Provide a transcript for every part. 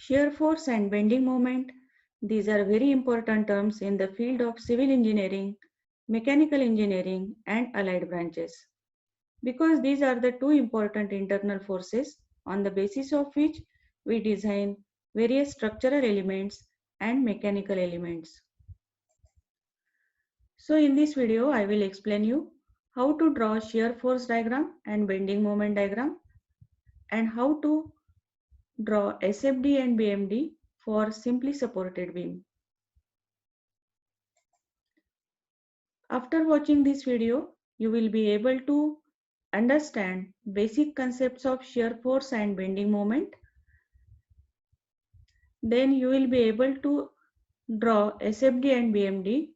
Shear force and bending moment, these are very important terms in the field of civil engineering, mechanical engineering, and allied branches. Because these are the two important internal forces on the basis of which we design various structural elements and mechanical elements. So in this video, I will explain you how to draw shear force diagram and bending moment diagram and how to draw SFD and BMD for simply supported beam. After watching this video, you will be able to understand basic concepts of shear force and bending moment. Then you will be able to draw SFD and BMD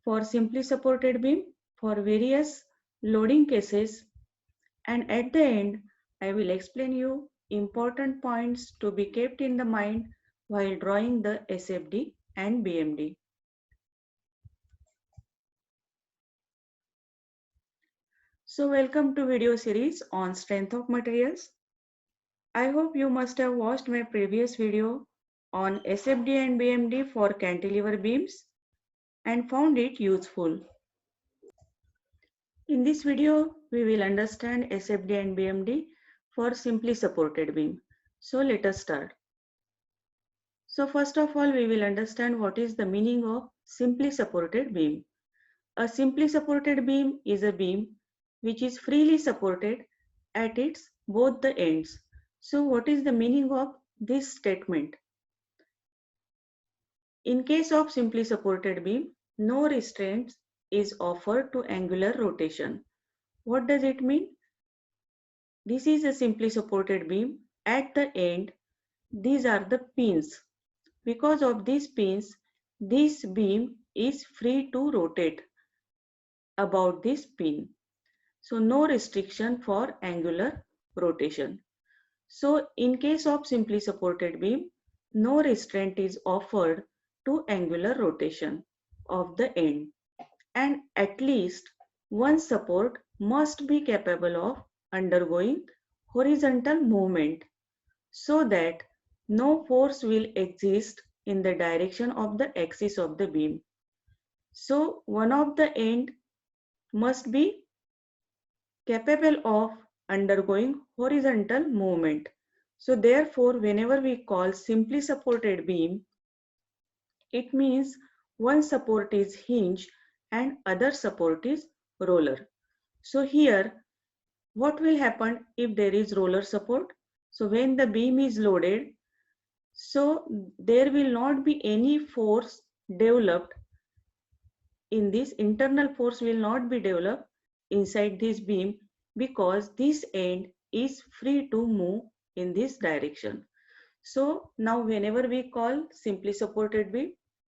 for simply supported beam for various loading cases, and at the end I will explain you important points to be kept in the mind while drawing the SFD and BMD. So welcome to video series on strength of materials. I hope you must have watched my previous video on SFD and BMD for cantilever beams and found it useful. In this video, we will understand SFD and BMD for simply supported beam. So let us start. So first of all, we will understand what is the meaning of simply supported beam. A simply supported beam is a beam which is freely supported at its both the ends. So what is the meaning of this statement? In case of simply supported beam, no restraints is offered to angular rotation. What does it mean? This is a simply supported beam. At the end, these are the pins. Because of these pins, this beam is free to rotate about this pin. So no restriction for angular rotation. So in case of simply supported beam, no restraint is offered to angular rotation of the end, and at least one support must be capable of undergoing horizontal movement so that no force will exist in the direction of the axis of the beam. So one of the end must be capable of undergoing horizontal movement. So therefore, whenever we call simply supported beam, it means one support is hinge and other support is roller. So here, what will happen if there is roller support? So when the beam is loaded, so there will not be any force developed in this, internal force will not be developed inside this beam because this end is free to move in this direction. So now whenever we call simply supported beam,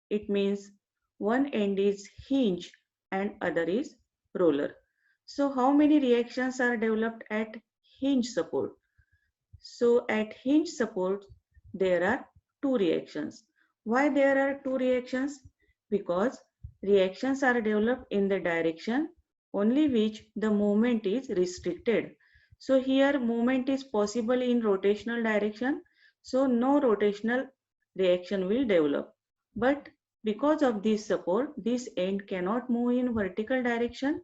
it means one end is hinge and other is roller. So how many reactions are developed at hinge support? So at hinge support, there are two reactions. Why there are two reactions? Because reactions are developed in the direction only which the movement is restricted. So here movement is possible in rotational direction. So no rotational reaction will develop. But because of this support, this end cannot move in vertical direction.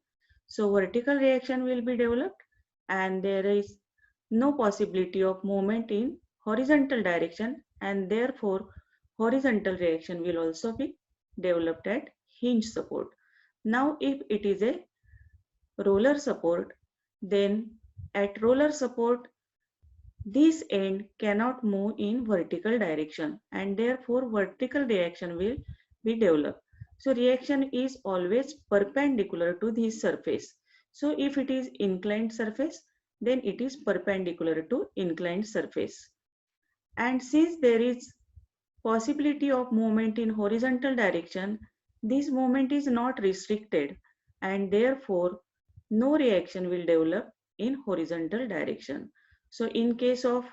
So vertical reaction will be developed and there is no possibility of movement in horizontal direction, and therefore horizontal reaction will also be developed at hinge support. Now if it is a roller support, then at roller support this end cannot move in vertical direction and therefore vertical reaction will be developed. So reaction is always perpendicular to this surface. So if it is inclined surface, then it is perpendicular to inclined surface. And since there is possibility of movement in horizontal direction, this movement is not restricted and therefore no reaction will develop in horizontal direction. So in case of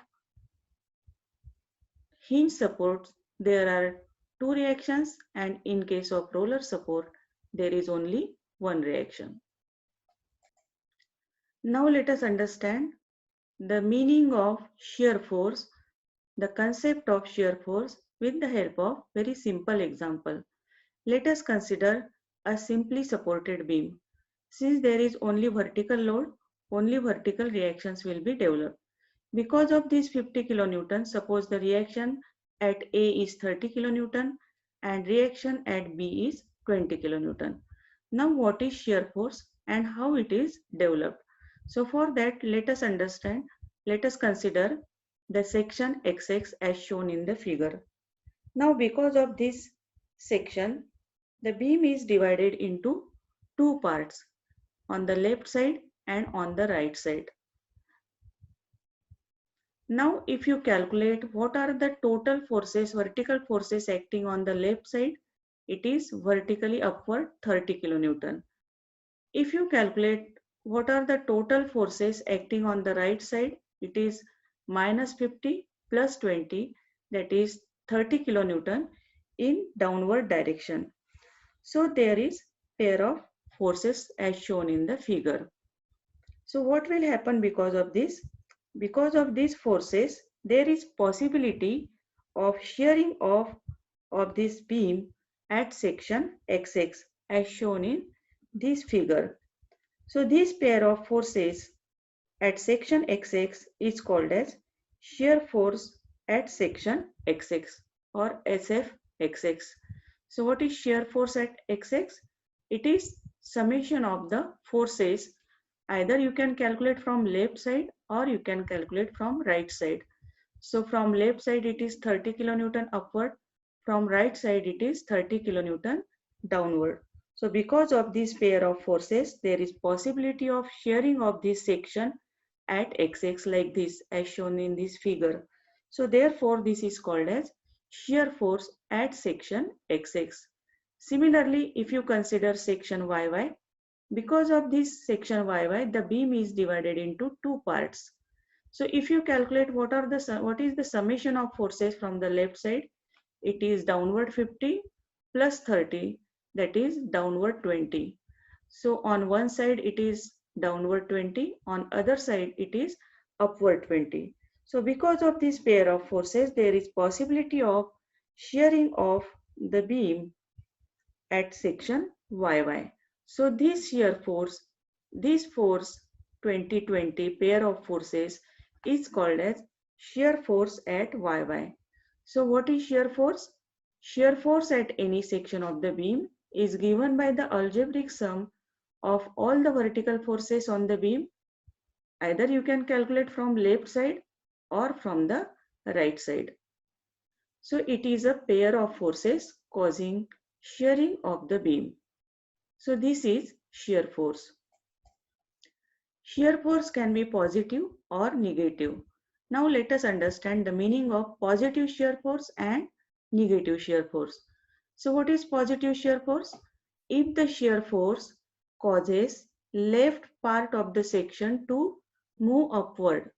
hinge supports, there are two reactions, and in case of roller support, there is only one reaction. Now let us understand the meaning of shear force the concept of shear force with the help of very simple example. Let us consider a simply supported beam. Since there is only vertical load, only vertical reactions will be developed. Because of this 50 kilonewton, suppose the reaction at A is 30 kilonewton and reaction at B is 20 kilonewton. Now what is shear force and how it is developed? So for that, let us consider the section XX as shown in the figure. Now because of this section, the beam is divided into two parts, on the left side and on the right side. Now if you calculate what are the total forces, vertical forces acting on the left side, it is vertically upward 30 kilonewton. If you calculate what are the total forces acting on the right side, it is minus 50 plus 20, that is 30 kilonewton in downward direction. So there is pair of forces as shown in the figure. So what will happen because of this? Because of these forces, there is possibility of shearing off of this beam at section XX as shown in this figure. So this pair of forces at section XX is called as shear force at section XX or SFXX. So what is shear force at XX? It is summation of the forces. Either you can calculate from left side or you can calculate from right side. So from left side it is 30 kilonewton upward, from right side it is 30 kilonewton downward. So because of this pair of forces, there is possibility of shearing of this section at XX like this as shown in this figure. So therefore this is called as shear force at section XX. Similarly, if you consider section YY, because of this section YY, the beam is divided into two parts. So if you calculate what is the summation of forces from the left side, it is downward 50 plus 30, that is downward 20. So on one side it is downward 20, on other side it is upward 20. So because of this pair of forces, there is possibility of shearing off the beam at section YY. So this force 20-20 pair of forces is called as shear force at YY. So what is shear force? Shear force at any section of the beam is given by the algebraic sum of all the vertical forces on the beam. Either you can calculate from left side or from the right side. So it is a pair of forces causing shearing of the beam. So this is shear force. Shear force can be positive or negative. Now let us understand the meaning of positive shear force and negative shear force. So what is positive shear force? If the shear force causes left part of the section to move upward.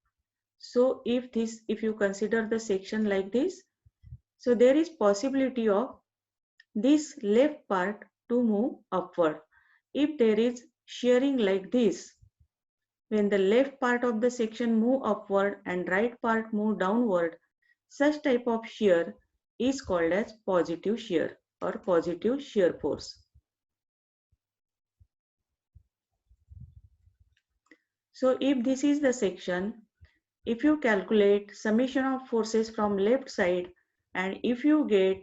So if you consider the section like this, so there is possibility of this left part to move upward. If there is shearing like this, when the left part of the section move upward and right part move downward, such type of shear is called as positive shear or positive shear force. So if this is the section, if you calculate summation of forces from left side and if you get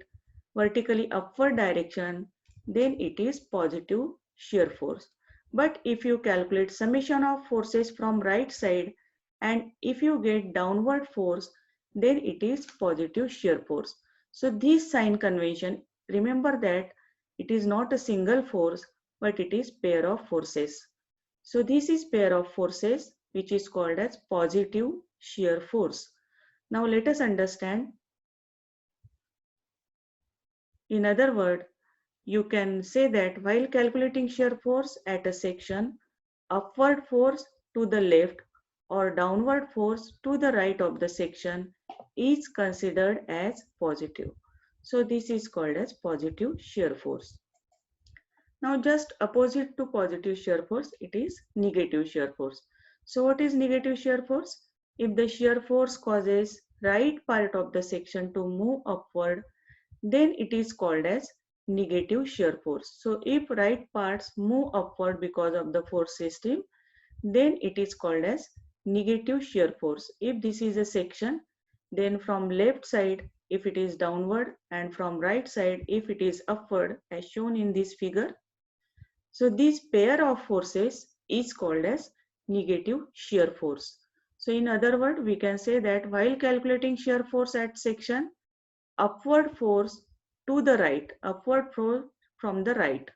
vertically upward direction, then it is positive shear force. But if you calculate summation of forces from right side and if you get downward force, then it is positive shear force. So this sign convention, remember that it is not a single force, but it is pair of forces. So this is pair of forces which is called as positive shear force. Now let us understand. In other words, you can say that while calculating shear force at a section, upward force to the left or downward force to the right of the section is considered as positive. So this is called as positive shear force. Now just opposite to positive shear force, it is negative shear force. So what is negative shear force? If the shear force causes right part of the section to move upward, then it is called as negative shear force. So if right parts move upward because of the force system, then it is called as negative shear force. If this is a section, then from left side if it is downward and from right side if it is upward as shown in this figure. So this pair of forces is called as negative shear force. So in other words, we can say that while calculating shear force at section, upward force to the right, upward force from the right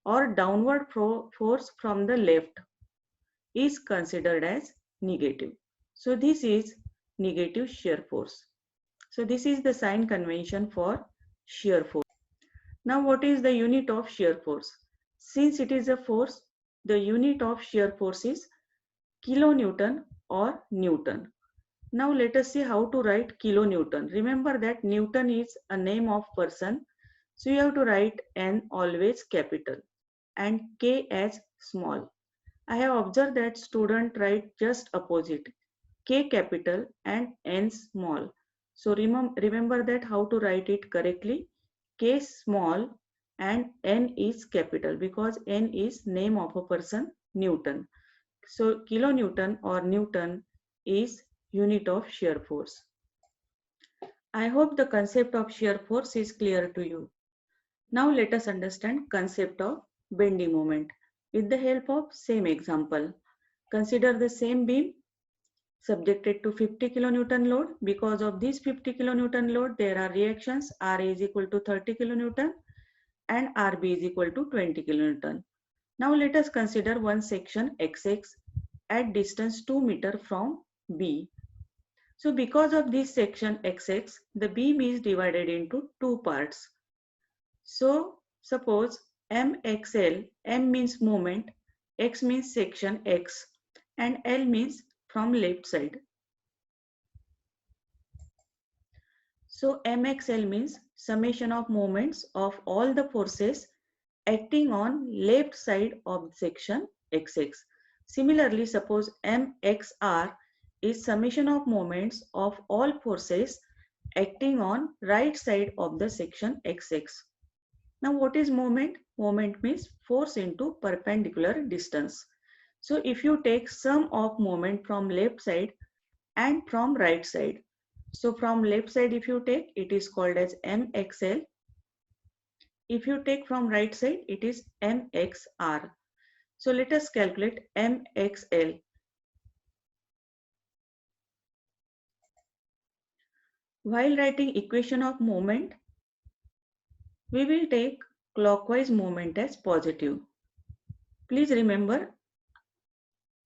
or downward force from the left is considered as negative. So this is negative shear force. So this is the sign convention for shear force. Now what is the unit of shear force? Since it is a force, the unit of shear force is kilonewton or Newton. Now let us see how to write kilonewton. Remember that Newton is a name of person. So you have to write N always capital and K as small. I have observed that students write just opposite, K capital and N small. So remember that how to write it correctly. K small and N is capital because N is name of a person, Newton. So kilonewton or Newton is unit of shear force. I hope the concept of shear force is clear to you. Now let us understand concept of bending moment with the help of same example. Consider the same beam subjected to 50 kilonewton load. Because of this 50 kilonewton load, there are reactions. Ra is equal to 30 kilonewton and Rb is equal to 20 kilonewton. Now let us consider one section XX at distance 2 meter from B. So because of this section XX, the beam is divided into two parts. So suppose MXL, M means moment, X means section X and L means from left side. So MXL means summation of moments of all the forces acting on left side of section XX. Similarly, suppose MXR is summation of moments of all forces acting on right side of the section XX. Now what is moment? Moment means force into perpendicular distance. So if you take sum of moment from left side and from right side. So from left side if you take, it is called as MXL. If you take from right side, it is MXR. So let us calculate MXL. While writing equation of moment, we will take clockwise moment as positive. Please remember,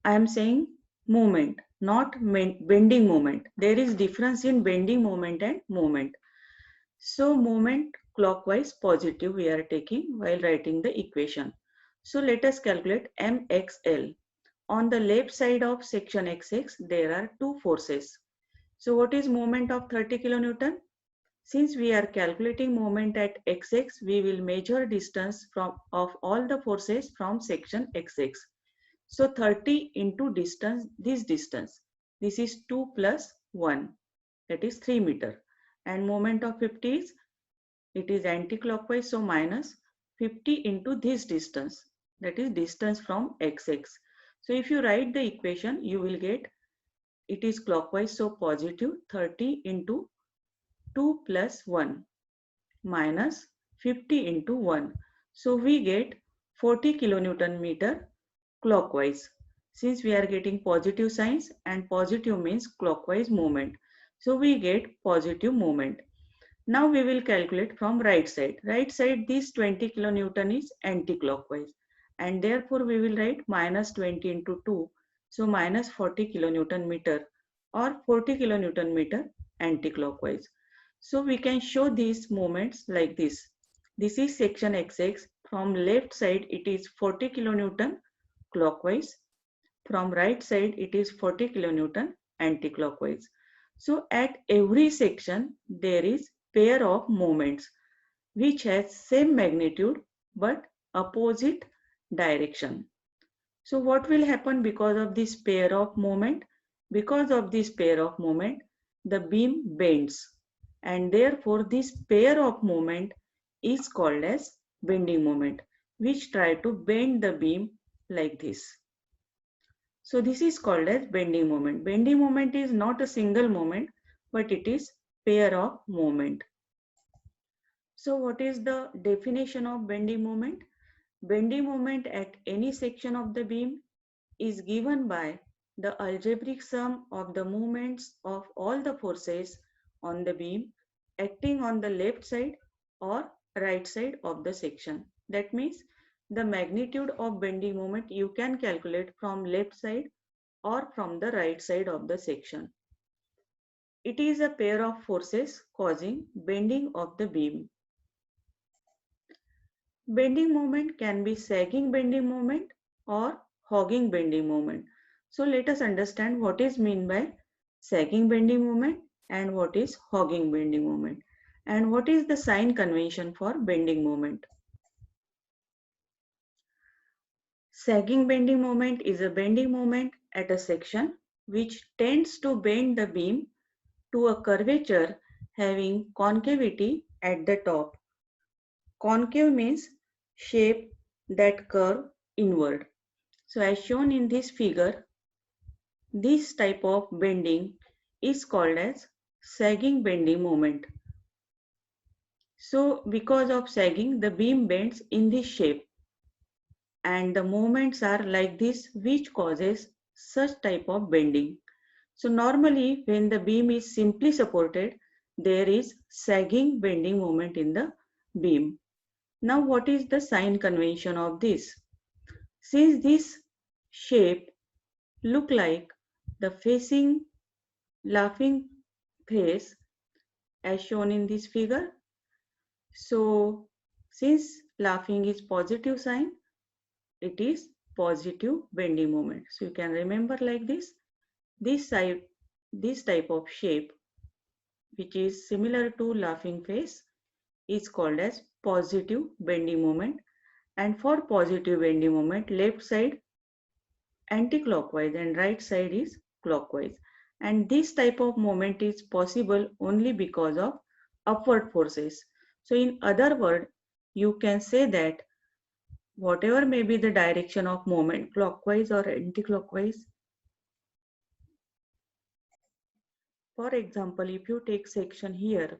I am saying moment, not bending moment. There is difference in bending moment and moment. So moment clockwise positive we are taking while writing the equation. So let us calculate MXL. On the left side of section XX, there are two forces. So what is moment of 30 kilonewton? Since we are calculating moment at XX, we will measure distance of all the forces from section XX. So 30 into distance, this is 2 plus 1, that is 3 meter. And moment of 50 is, it is anti-clockwise, so minus 50 into this distance, that is distance from XX. So if you write the equation, you will get it is clockwise, so positive 30 into 2 plus 1 minus 50 into 1. So we get 40 kilonewton meter clockwise. Since we are getting positive signs and positive means clockwise movement. So we get positive movement. Now we will calculate from right side. Right side, this 20 kilonewton is anti-clockwise and therefore we will write minus 20 into 2. So minus 40 kilonewton meter or 40 kilonewton meter anti-clockwise. So we can show these moments like this. This is section XX. From left side it is 40 kilonewton clockwise. From right side it is 40 kilonewton anti-clockwise. So at every section there is pair of moments which has same magnitude but opposite direction. So what will happen because of this pair of moment? Because of this pair of moment, the beam bends, and therefore this pair of moment is called as bending moment, which try to bend the beam like this. So this is called as bending moment. Bending moment is not a single moment, but it is pair of moment. So what is the definition of bending moment? Bending moment at any section of the beam is given by the algebraic sum of the moments of all the forces on the beam acting on the left side or right side of the section. That means the magnitude of bending moment you can calculate from left side or from the right side of the section. It is a pair of forces causing bending of the beam. Bending moment can be sagging bending moment or hogging bending moment. So let us understand what is meant by sagging bending moment and what is hogging bending moment and what is the sign convention for bending moment. Sagging bending moment is a bending moment at a section which tends to bend the beam to a curvature having concavity at the top. Concave means shape that curve inward. So as shown in this figure, this type of bending is called as sagging bending moment. So because of sagging, the beam bends in this shape and the moments are like this, which causes such type of bending. So normally when the beam is simply supported, there is sagging bending moment in the beam. Now what is the sign convention of this? Since this shape look like the facing laughing face as shown in this figure. So since laughing is positive sign, it is positive bending moment. So you can remember like this. This type of shape which is similar to laughing face is called as positive bending moment. And for positive bending moment, left side anti-clockwise and right side is clockwise. And this type of moment is possible only because of upward forces. So in other words, you can say that whatever may be the direction of moment, clockwise or anti-clockwise. For example, if you take section here,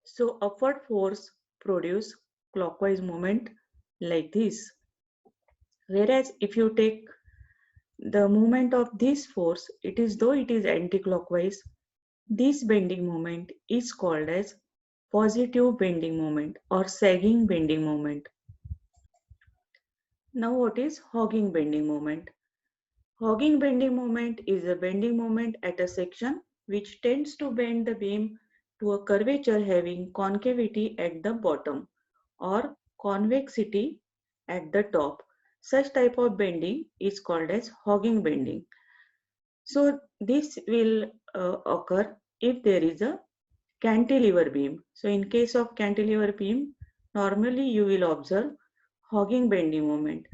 so upward force produce clockwise moment like this. Whereas if you take the movement of this force, it is though it is anti-clockwise, this bending moment is called as positive bending moment or sagging bending moment. Now what is hogging bending moment? Hogging bending moment is a bending moment at a section which tends to bend the beam to a curvature having concavity at the bottom or convexity at the top. Such type of bending is called as hogging bending. So this will occur if there is a cantilever beam. So in case of cantilever beam, normally you will observe hogging bending moment,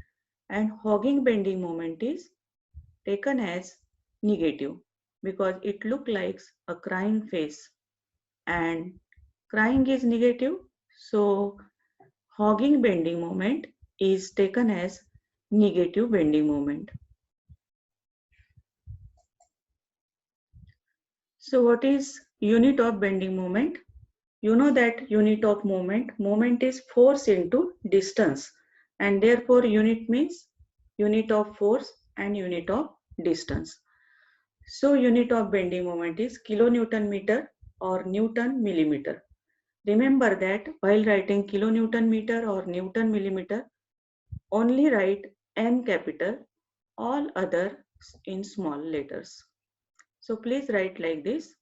and hogging bending moment is taken as negative because it looks like a crying face, and crying is negative. So hogging bending moment is taken as negative bending moment. So what is unit of bending moment? You know that unit of moment is force into distance, and therefore unit means unit of force and unit of distance. So unit of bending moment is kilonewton meter or Newton millimeter. Remember that while writing kilonewton meter or Newton millimeter, only write M capital, all other in small letters. So please write like this.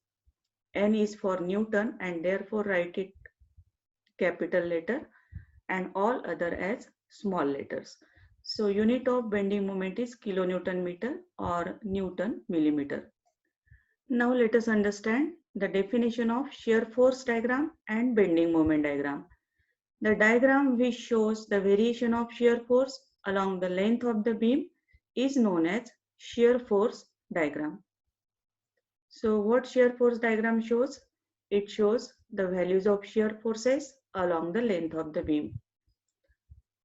N is for Newton and therefore write it capital letter and all other as small letters. So unit of bending moment is kilonewton meter or Newton millimeter. Now let us understand the definition of shear force diagram and bending moment diagram. The diagram which shows the variation of shear force along the length of the beam is known as shear force diagram. So what shear force diagram shows? It shows the values of shear forces along the length of the beam.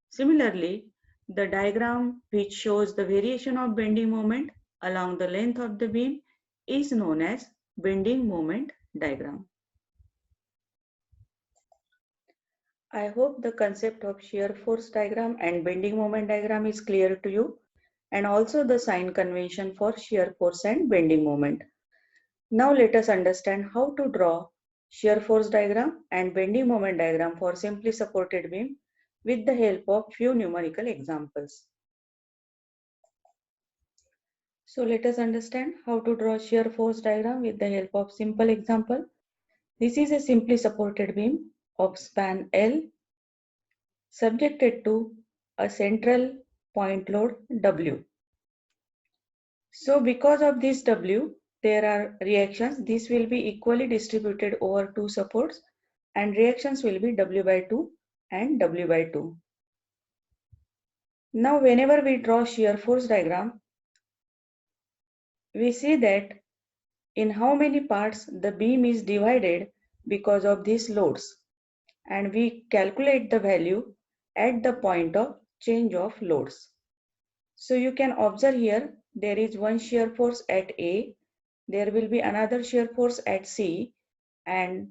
Similarly, the diagram which shows the variation of bending moment along the length of the beam is known as bending moment diagram. I hope the concept of shear force diagram and bending moment diagram is clear to you, and also the sign convention for shear force and bending moment. Now let us understand how to draw shear force diagram and bending moment diagram for simply supported beam with the help of few numerical examples. So let us understand how to draw shear force diagram with the help of simple example. This is a simply supported beam of span L subjected to a central point load W. So because of this W, there are reactions. This will be equally distributed over two supports, and reactions will be W by 2 and W by 2. Now whenever we draw shear force diagram, we see that in how many parts the beam is divided because of these loads, and we calculate the value at the point of change of loads. So you can observe here there is one shear force at A, there will be another shear force at C, and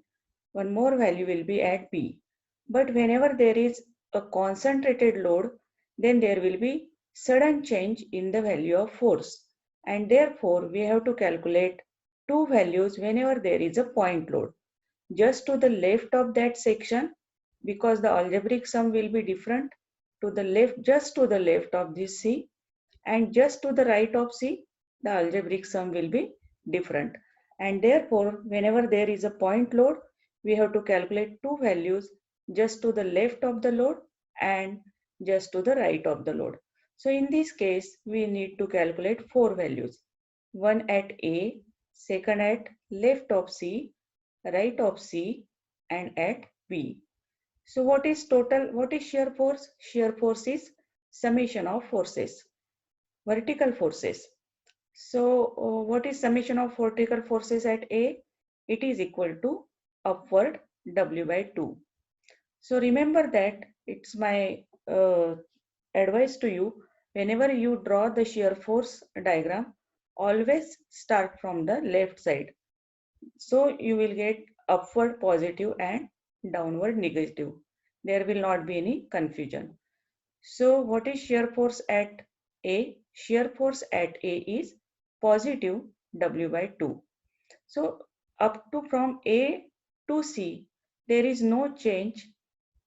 one more value will be at B. But whenever there is a concentrated load, then there will be sudden change in the value of force, and therefore we have to calculate two values whenever there is a point load. Just to the left of that section, because the algebraic sum will be different, to the left, just to the left of this C, and just to the right of C, the algebraic sum will be different. And therefore, whenever there is a point load, we have to calculate two values just to the left of the load and just to the right of the load. So in this case, we need to calculate four values. One at A, second at left of C, right of C, and at B. So what is total? What is shear force? Shear force is summation of forces, vertical forces. So what is summation of vertical forces at A? It is equal to upward W by 2. So remember that it's my advice to you, whenever you draw the shear force diagram, always start from the left side. So you will get upward positive and downward negative. There will not be any confusion. So what is shear force at A? Shear force at A is positive W by 2. So up to from A to C, there is no change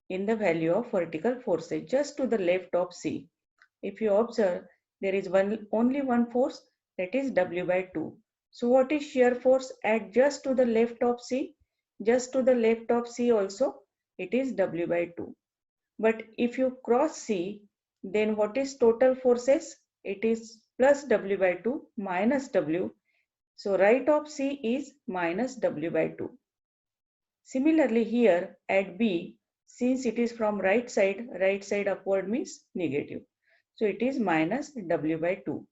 in the value of vertical forces just to the left of C. If you observe, there is only one force, that is W by 2. So what is shear force at just to the left of C? Just to the left of C also, it is W by 2. But if you cross C, then what is total forces? It is plus W by 2 minus W. So right of C is minus W by 2. Similarly here at B, since it is from right side upward means negative. So it is minus W by 2.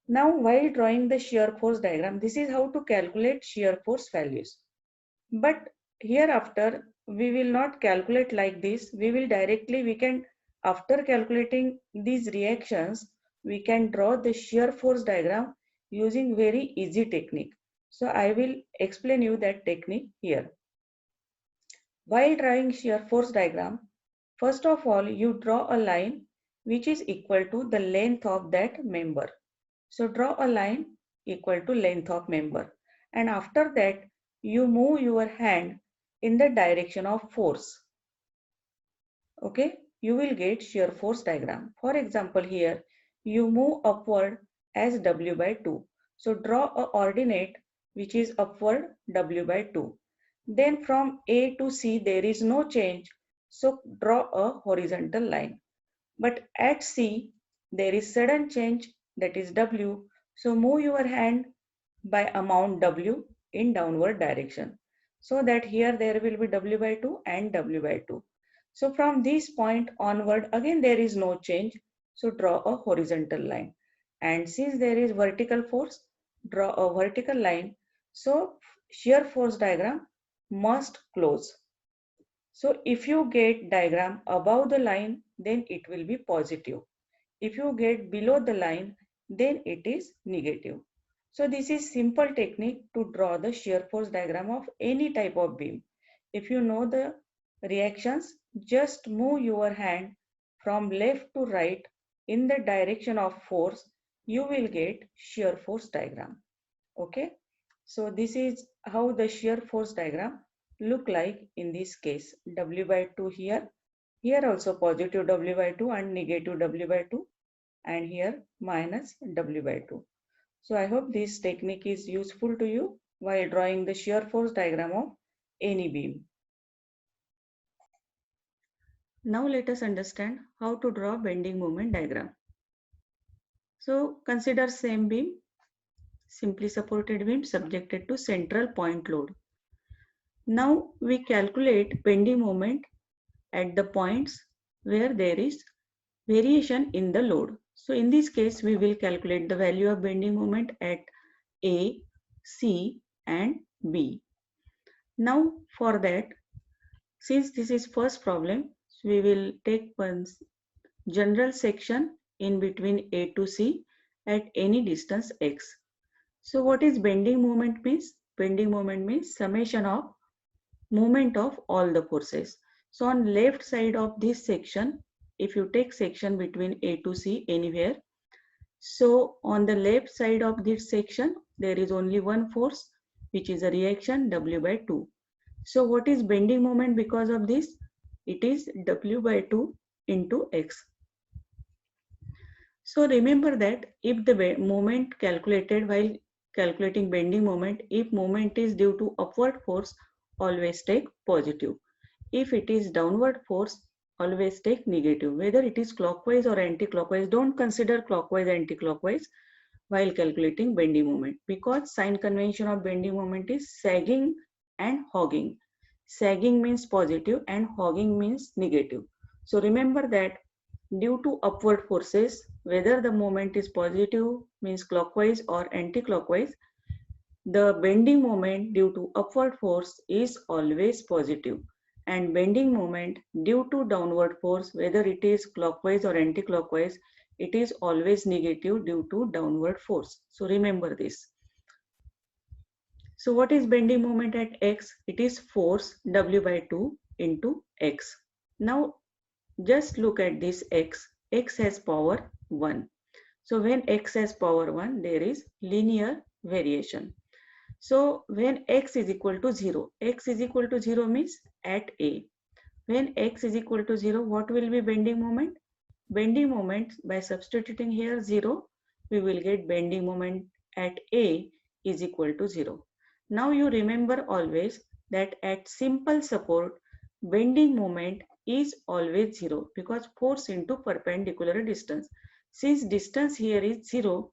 Now while drawing the shear force diagram, this is how to calculate shear force values. But hereafter, we will not calculate like this. We can, after calculating these reactions, we can draw the shear force diagram using very easy technique. So I will explain you that technique here. While drawing shear force diagram, first of all, you draw a line which is equal to the length of that member. So draw a line equal to length of member. And after that, you move your hand in the direction of force. Okay, you will get shear force diagram. For example, here you move upward as W by 2. So draw a ordinate which is upward W by 2. Then from A to C there is no change. So draw a horizontal line. But at C there is sudden change, that is W. So move your hand by amount W in downward direction. So that here there will be W by 2 and W by 2. So from this point onward, again there is no change. So draw a horizontal line. And since there is vertical force, draw a vertical line. So shear force diagram must close. So if you get diagram above the line, then it will be positive. If you get below the line, then it is negative. So this is simple technique to draw the shear force diagram of any type of beam. If you know the reactions, just move your hand from left to right in the direction of force, you will get shear force diagram. Okay, so this is how the shear force diagram look like in this case. W by 2 here, here also positive W by 2 and negative W by 2, and here minus W by 2. So I hope this technique is useful to you while drawing the shear force diagram of any beam. Now let us understand how to draw bending moment diagram. So consider same beam, simply supported beam subjected to central point load. Now we calculate bending moment at the points where there is variation in the load. So in this case, we will calculate the value of bending moment at A, C and B. Now for that, since this is first problem, so we will take one general section in between A to C at any distance x. So what is bending moment means? Bending moment means summation of moment of all the forces. So on left side of this section, if you take section between A to C anywhere, so on the left side of this section, there is only one force, which is a reaction W by 2. So what is bending moment because of this? It is W by 2 into X. So remember that if the moment calculated while calculating bending moment, if moment is due to upward force, always take positive. If it is downward force, always take negative. Whether it is clockwise or anti-clockwise, don't consider clockwise, anti-clockwise while calculating bending moment, because sign convention of bending moment is sagging and hogging. Sagging means positive and hogging means negative. So remember that due to upward forces, whether the moment is positive means clockwise or anti-clockwise, the bending moment due to upward force is always positive, and bending moment due to downward force, whether it is clockwise or anti-clockwise, it is always negative due to downward force. So remember this. So what is bending moment at x? It is force W by 2 into x. Now just look at this x. X has power 1. So when x has power 1, there is linear variation. So when x is equal to 0, x is equal to 0 means at A. When x is equal to 0, what will be bending moment? Bending moment, by substituting here 0, we will get bending moment at A is equal to 0. Now you remember always that at simple support, bending moment is always 0 because force into perpendicular distance. Since distance here is 0,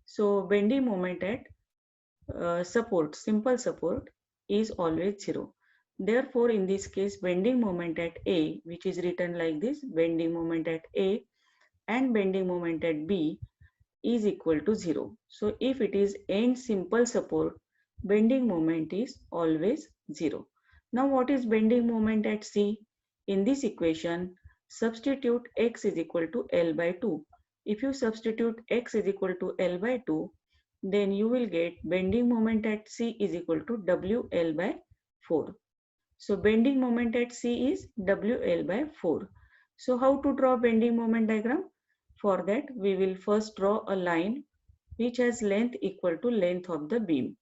so bending moment at support, simple support is always 0. Therefore, in this case, bending moment at A, which is written like this, bending moment at A and bending moment at B is equal to 0. So, if it is end simple support, bending moment is always 0. Now, what is bending moment at C? In this equation, substitute x is equal to L by 2. If you substitute x is equal to L by 2, then you will get bending moment at C is equal to WL by 4. So bending moment at C is WL by 4. So how to draw bending moment diagram? For that, we will first draw a line which has length equal to length of the beam.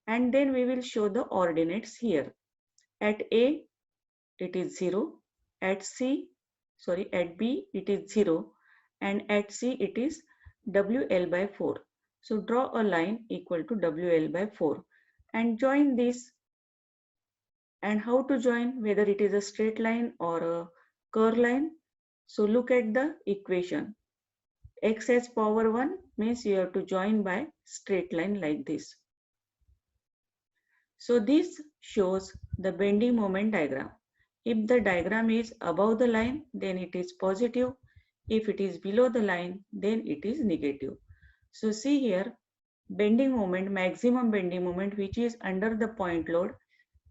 And then we will show the ordinates here. At A, it is 0. At B, it is 0. And at C, it is WL by 4. So draw a line equal to WL by 4 and join this. And how to join, whether it is a straight line or a curve line? So look at the equation. X has power 1 means you have to join by straight line like this. So this shows the bending moment diagram. If the diagram is above the line, then it is positive. If it is below the line, then it is negative. So see here, bending moment, maximum bending moment which is under the point load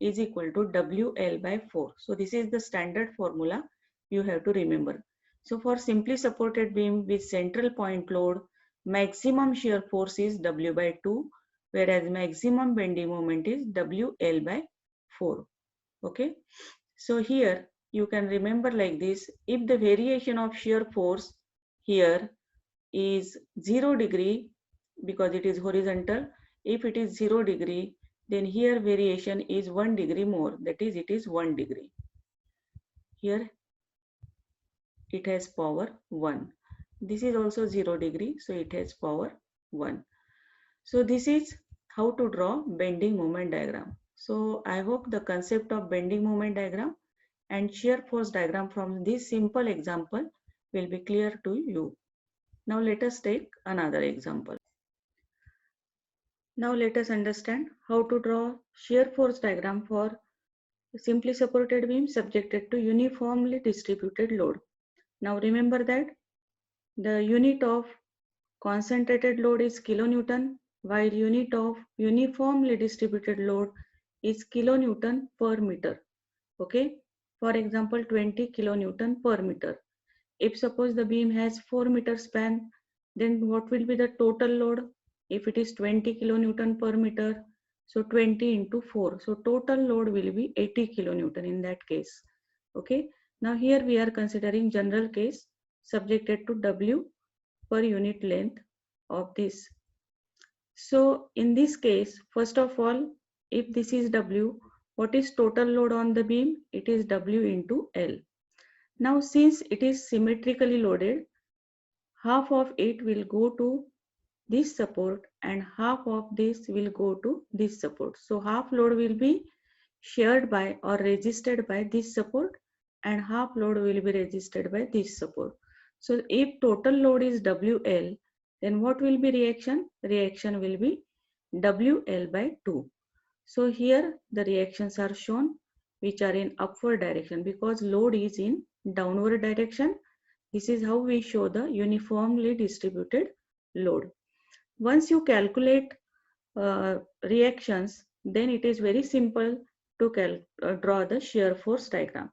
is equal to WL by 4. So this is the standard formula you have to remember. So for simply supported beam with central point load, maximum shear force is W by 2, whereas maximum bending moment is WL by 4. Okay. So here you can remember like this, if the variation of shear force here is 0 degree because it is horizontal, if it is 0 degree, then here variation is 1 degree more, that is it is 1 degree. Here it has power 1. This is also 0 degree, so it has power 1. So this is how to draw bending moment diagram. So I hope the concept of bending moment diagram and shear force diagram from this simple example will be clear to you. Now let us take another example. Now let us understand how to draw shear force diagram for simply supported beam subjected to uniformly distributed load. Now remember that the unit of concentrated load is kilonewton, while unit of uniformly distributed load is kilonewton per meter. Okay, for example 20 kilonewton per meter. If suppose the beam has 4 meter span, then what will be the total load? If it is 20 kilonewton per meter, so 20 into 4. So total load will be 80 kilonewton in that case. Okay. Now here we are considering general case subjected to W per unit length of this. So in this case, first of all, if this is W, what is total load on the beam? It is W into L. Now since it is symmetrically loaded, half of it will go to this support and half of this will go to this support. So half load will be shared by or resisted by this support and half load will be resisted by this support. So if total load is WL, then what will be reaction? Reaction will be WL by 2. So here the reactions are shown which are in upward direction because load is in downward direction. This is how we show the uniformly distributed load. Once you calculate reactions, then it is very simple to draw the shear force diagram.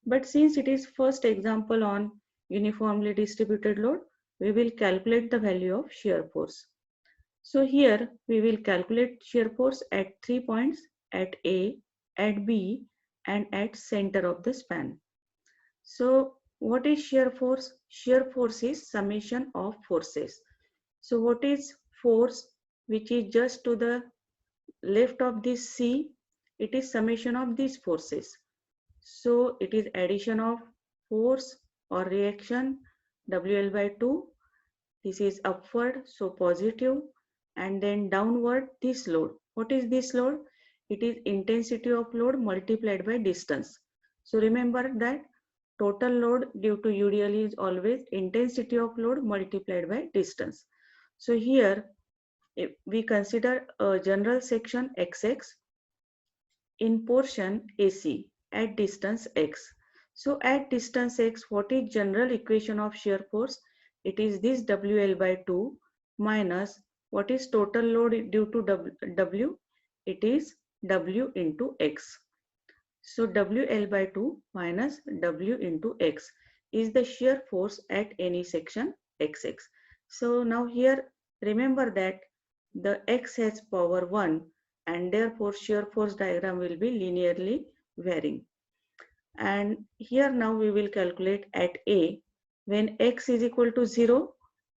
But since it is first example on uniformly distributed load, we will calculate the value of shear force. So here we will calculate shear force at 3 points, at A, at B, and at center of the span. So what is shear force? Shear force is summation of forces. So what is force which is just to the left of this C? It is summation of these forces. So it is addition of force or reaction WL by 2. This is upward, so positive, and then downward this load. What is this load? It is intensity of load multiplied by distance. So remember that total load due to UDL is always intensity of load multiplied by distance. So here if we consider a general section XX in portion AC at distance X. So at distance X, what is general equation of shear force? It is this WL by 2 minus what is total load due to W? It is W into X. So WL by 2 minus W into X is the shear force at any section XX. So now here remember that the X has power 1 and therefore shear force diagram will be linearly varying. And here now we will calculate at A when X is equal to 0.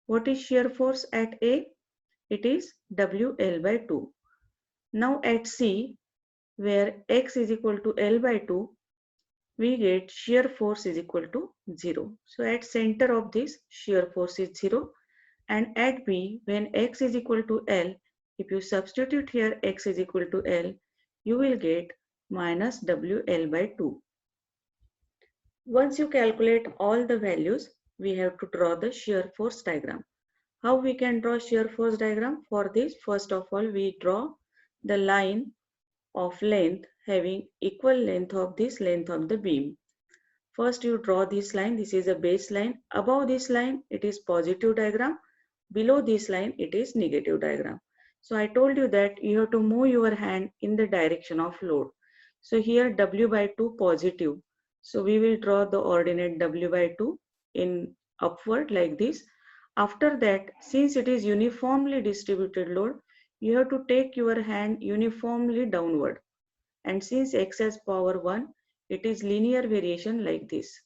What is shear force at A? It is WL by 2. Now at C where X is equal to L by 2, we get shear force is equal to 0. So at center of this shear force is 0 and at B when X is equal to L, if you substitute here X is equal to L, you will get minus WL by 2. Once you calculate all the values, we have to draw the shear force diagram. How we can draw shear force diagram? For this, first of all, we draw the line of length having equal length of this length of the beam. First you draw this line, this is a baseline. Above this line, it is positive diagram. below this line it is negative diagram. So I told you that you have to move your hand in the direction of load. So here W by 2 positive. So we will draw the ordinate W by 2 in upward like this. After that, since it is uniformly distributed load, you have to take your hand uniformly downward. And since x has power 1, it is linear variation like this.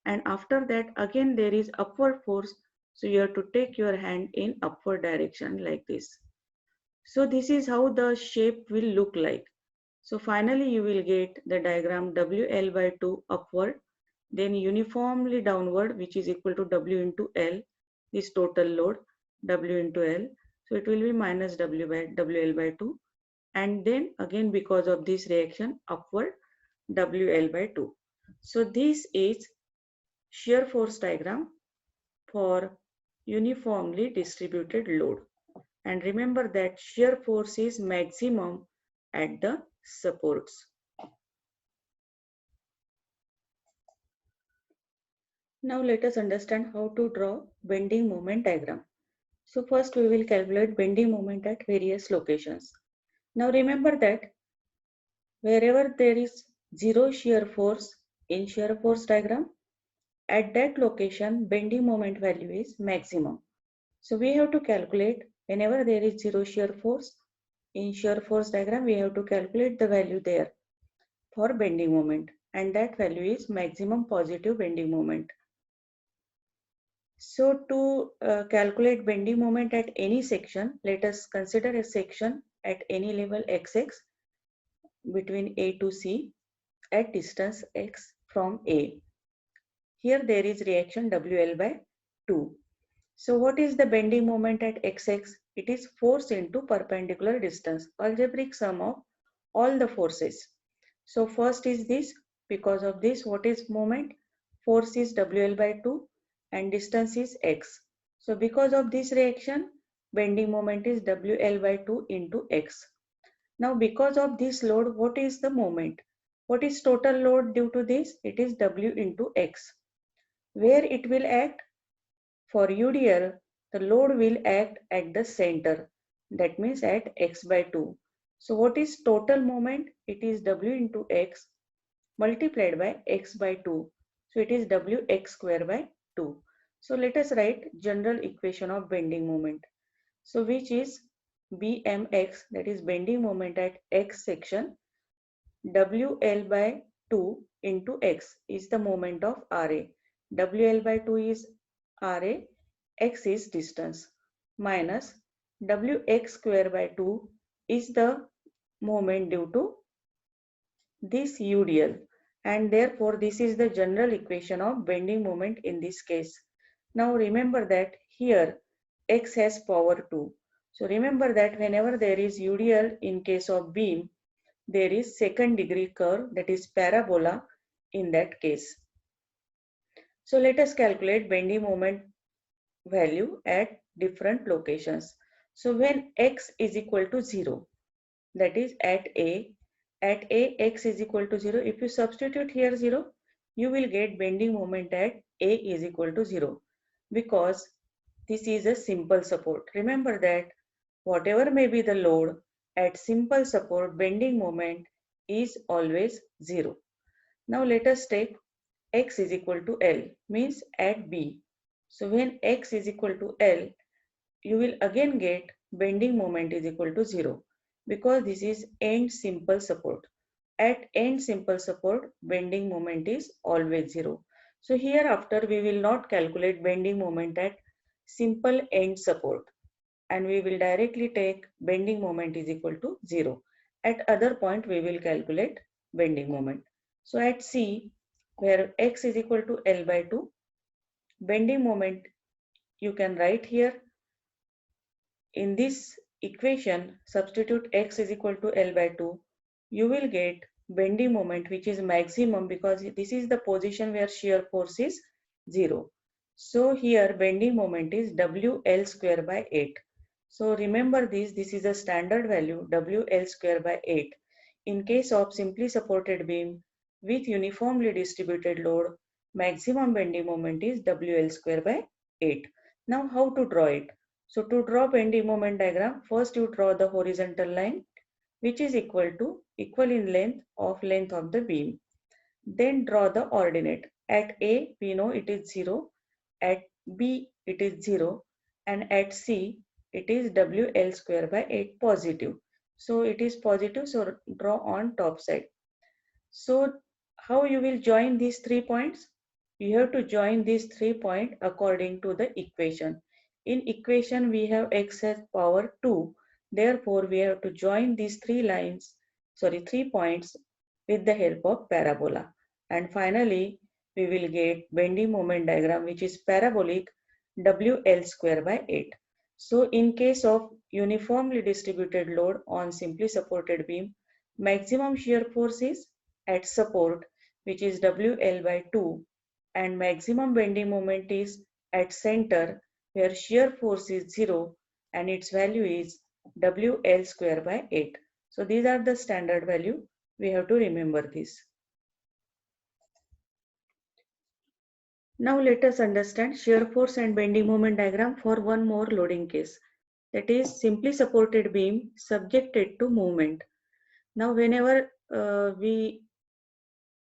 And after that, again there is upward force. So you have to take your hand in upward direction like this. So this is how the shape will look like. So finally you will get the diagram WL by 2 upward, then uniformly downward, which is equal to W into L, this total load, W into L. So it will be minus W by WL by 2. And then again because of this reaction upward, WL by 2. So this is shear force diagram for uniformly distributed load. And remember that shear force is maximum at the supports. Now let us understand how to draw bending moment diagram. So first we will calculate bending moment at various locations. Now remember that wherever there is zero shear force in shear force diagram, at that location bending moment value is maximum. So we have to calculate whenever there is zero shear force in shear force diagram, we have to calculate the value there for bending moment, and that value is maximum positive bending moment. So to calculate bending moment at any section, let us consider a section at any level xx between A to C at distance x from A. Here there is reaction WL by 2. So what is the bending moment at xx? It is force into perpendicular distance, algebraic sum of all the forces. So first is this, because of this what is moment? Force is WL by 2 and distance is x. So because of this reaction, bending moment is WL by 2 into x. Now because of this load, what is the moment? What is total load due to this? It is W into x. Where it will act? For UDL, the load will act at the center. That means at x by 2. So what is total moment? It is W into x multiplied by x by 2. So it is Wx square by 2. So let us write general equation of bending moment. So which is Bmx, that is bending moment at x section, WL by 2 into x is the moment of Ra. WL by 2 is Ra, x is distance, minus Wx square by 2 is the moment due to this UDL, and therefore this is the general equation of bending moment in this case. Now remember that here x has power 2. So remember that whenever there is UDL in case of beam, there is second degree curve, that is parabola in that case. So let us calculate bending moment value at different locations. So when x is equal to 0, that is at A x is equal to 0, if you substitute here 0, you will get bending moment at A is equal to 0, because this is a simple support. Remember that whatever may be the load, at simple support bending moment is always 0. Now let us take x is equal to L, means at B. So when x is equal to L, you will again get bending moment is equal to 0, because this is end simple support. At end simple support, bending moment is always 0. So hereafter we will not calculate bending moment at simple end support, and we will directly take bending moment is equal to 0. At other point we will calculate bending moment. So at C, where x is equal to L by 2, bending moment you can write here. In this equation, substitute x is equal to L by 2, you will get bending moment which is maximum, because this is the position where shear force is 0. So here bending moment is WL square by 8. So remember this is a standard value, WL square by 8. In case of simply supported beam with uniformly distributed load, maximum bending moment is WL square by 8. Now how to draw it? So to draw bending moment diagram, first you draw the horizontal line which is equal in length of the beam. Then draw the ordinate. At A we know it is 0, at B it is 0, and at C it is WL square by 8 positive. So it is positive, so draw on top side. So how you will join these 3 points? You have to join these 3 points according to the equation. In equation we have x as power 2. Therefore we have to join these 3 points with the help of parabola. And finally we will get bending moment diagram which is parabolic WL square by 8. So in case of uniformly distributed load on simply supported beam, maximum shear force is at support, which is WL by 2, and maximum bending moment is at center where shear force is 0 and its value is WL square by 8. So these are the standard value. We have to remember this. Now let us understand shear force and bending moment diagram for one more loading case. That is simply supported beam subjected to movement. Now whenever we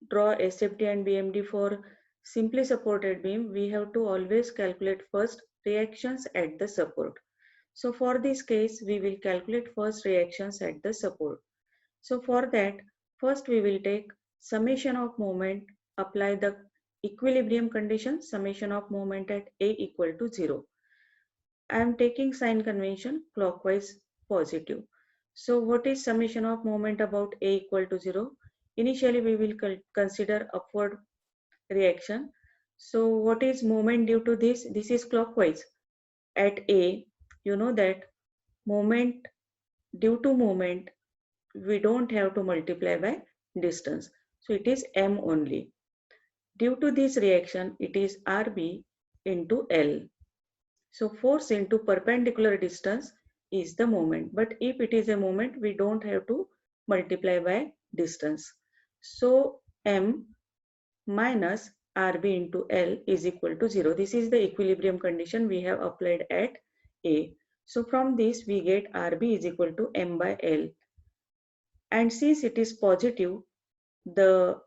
draw SFD and BMD for simply supported beam, we have to always calculate first reactions at the support. So for this case, we will calculate first reactions at the support. So for that, first we will take summation of moment, apply the equilibrium condition, summation of moment at A equal to 0. I am taking sign convention clockwise positive. So what is summation of moment about A equal to 0? Initially we will consider upward reaction. So what is moment due to this? This is clockwise. At A, you know that moment due to moment, we don't have to multiply by distance. So it is M only. Due to this reaction, it is RB into L. So force into perpendicular distance is the moment. But if it is a moment, we don't have to multiply by distance. So M minus RB into L is equal to 0. This is the equilibrium condition we have applied at A. So from this we get RB is equal to M by L. And since it is positive, the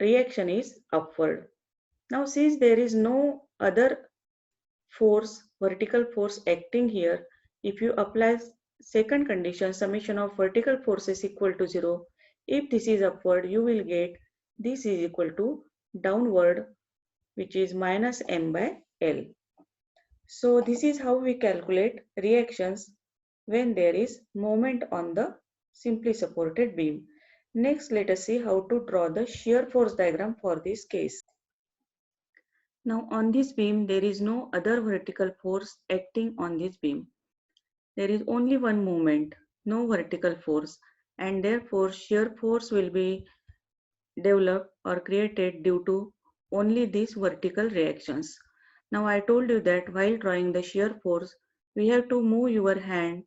reaction is upward. Now since there is no other force, vertical force acting here, if you apply second condition, summation of vertical forces equal to 0, if this is upward, you will get this is equal to downward, which is minus M by L. So this is how we calculate reactions when there is moment on the simply supported beam. Next, let us see how to draw the shear force diagram for this case. Now on this beam, there is no other vertical force acting on this beam. There is only one moment, no vertical force, and therefore shear force will be developed or created due to only these vertical reactions. Now I told you that while drawing the shear force, we have to move your hand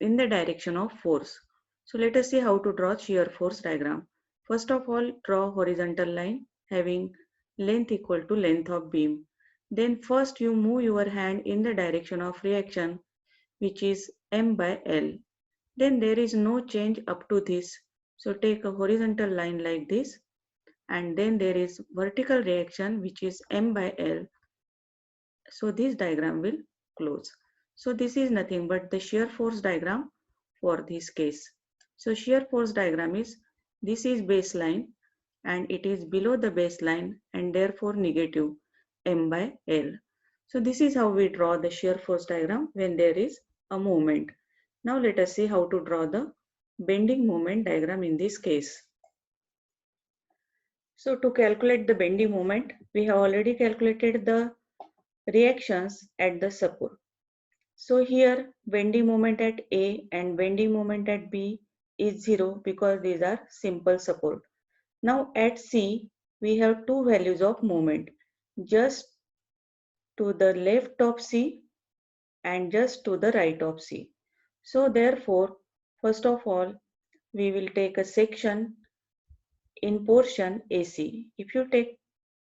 in the direction of force. So let us see how to draw shear force diagram. First of all, draw horizontal line having length equal to length of beam. Then first you move your hand in the direction of reaction, which is M by L. Then there is no change up to this. So take a horizontal line like this, and then there is vertical reaction which is M by L. So this diagram will close. So this is nothing but the shear force diagram for this case. So shear force diagram is, this is baseline and it is below the baseline and therefore negative M by L. So this is how we draw the shear force diagram when there is a movement. Now let us see how to draw the bending moment diagram in this case. So to calculate the bending moment, we have already calculated the reactions at the support. So here bending moment at A and bending moment at B is 0 because these are simple support. Now at C, we have two values of moment, just to the left of C and just to the right of C. So therefore, first of all, we will take a section in portion AC. If you take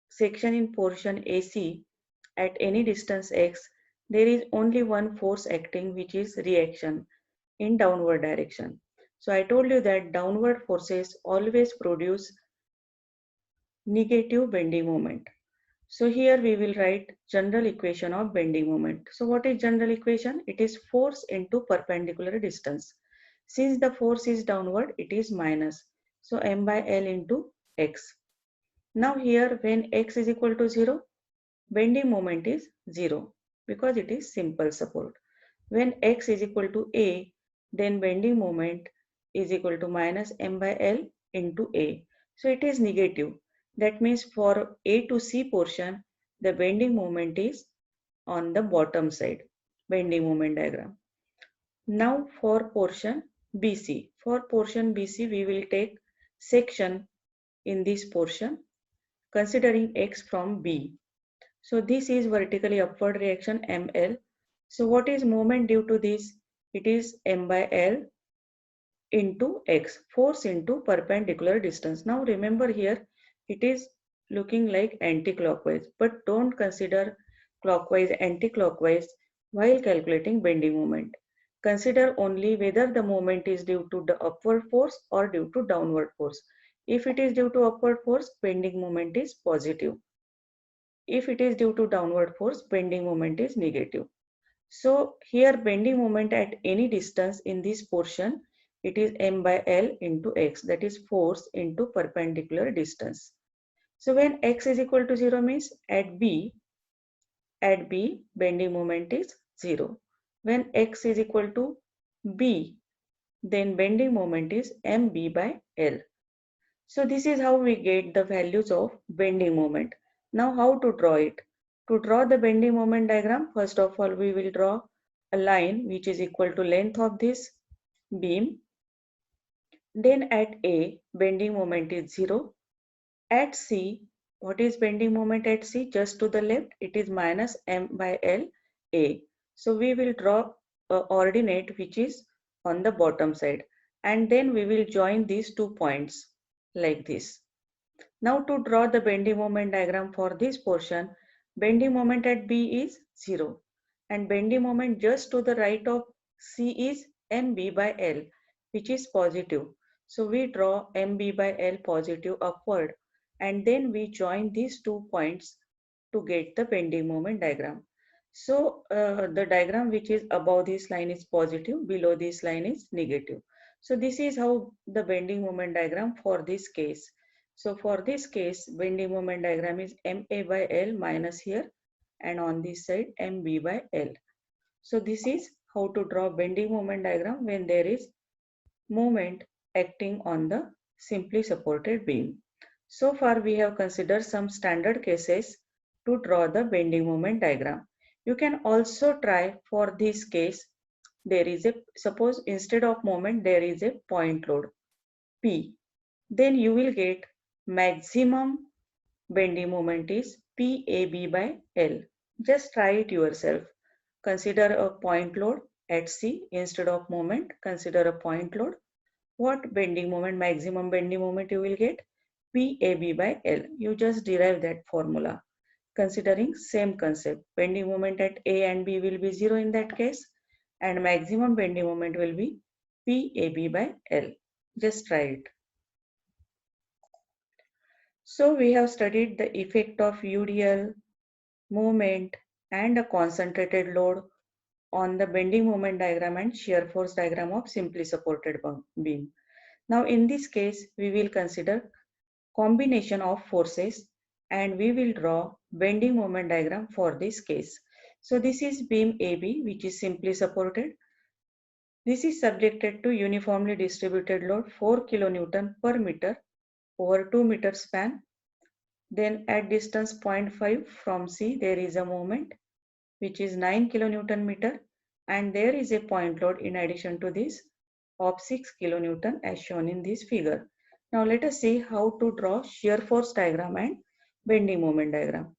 section in portion AC at any distance x, there is only one force acting, which is reaction in downward direction. So I told you that downward forces always produce negative bending moment. So here we will write general equation of bending moment. So what is general equation? It is force into perpendicular distance. Since the force is downward, it is minus. So m by L into x. Now here when x is equal to 0, bending moment is 0 because it is simple support. When x is equal to a, then bending moment is equal to minus m by L into a. So it is negative. That means for A to C portion, the bending moment is on the bottom side, bending moment diagram. Now for portion BC. For portion BC, we will take section in this portion considering x from B. So this is vertically upward reaction ML. So what is moment due to this? It is M by L into x, force into perpendicular distance. Now remember here, it is looking like anti-clockwise, but don't consider clockwise, anti-clockwise while calculating bending moment. Consider only whether the moment is due to the upward force or due to downward force. If it is due to upward force, bending moment is positive. If it is due to downward force, bending moment is negative. So here bending moment at any distance in this portion, it is m by L into x, that is force into perpendicular distance. So when x is equal to 0 means at B bending moment is 0. When x is equal to B, then bending moment is mb by L. So this is how we get the values of bending moment. Now how to draw it? To draw the bending moment diagram, first of all we will draw a line which is equal to length of this beam. Then at A, bending moment is 0. At C, what is bending moment at C? Just to the left, it is minus m by L A. So we will draw a ordinate which is on the bottom side. And then we will join these 2 points like this. Now to draw the bending moment diagram for this portion, bending moment at B is 0 and bending moment just to the right of C is mb by L, which is positive. So we draw mb by L positive upward and then we join these 2 points to get the bending moment diagram. So the diagram which is above this line is positive, below this line is negative. So this is how the bending moment diagram for this case. So for this case, bending moment diagram is MA by L minus here and on this side MB by L. So this is how to draw bending moment diagram when there is moment acting on the simply supported beam. So far we have considered some standard cases to draw the bending moment diagram. You can also try for this case, there is a, suppose instead of moment there is a point load P, then you will get maximum bending moment is PAB by L. Just try it yourself. Consider a point load at C instead of moment, consider a point load. What bending moment, maximum bending moment you will get? PAB by L. You just derive that formula. Considering same concept, bending moment at A and B will be 0 in that case and maximum bending moment will be PAB by L. Just try it. So we have studied the effect of UDL, movement and a concentrated load on the bending moment diagram and shear force diagram of simply supported beam. Now in this case, we will consider combination of forces and we will draw bending moment diagram for this case. So this is beam AB which is simply supported. This is subjected to uniformly distributed load 4 kN per meter over 2 meter span. Then at distance 0.5 from C there is a moment which is 9 kilonewton meter and there is a point load in addition to this of 6 kilonewton as shown in this figure. Now let us see how to draw shear force diagram and bending moment diagram.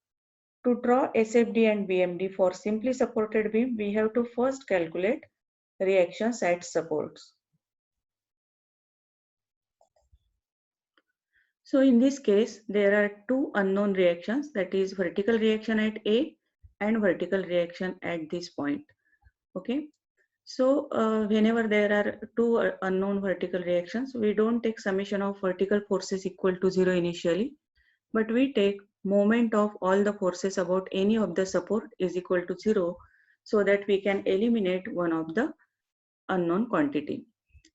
To draw SFD and BMD for simply supported beam, we have to first calculate reactions at supports. So in this case, there are two unknown reactions, that is vertical reaction at A and vertical reaction at this point. Okay. So whenever there are two unknown vertical reactions, we don't take summation of vertical forces equal to 0 initially, but we take moment of all the forces about any of the support is equal to 0, so that we can eliminate one of the unknown quantity.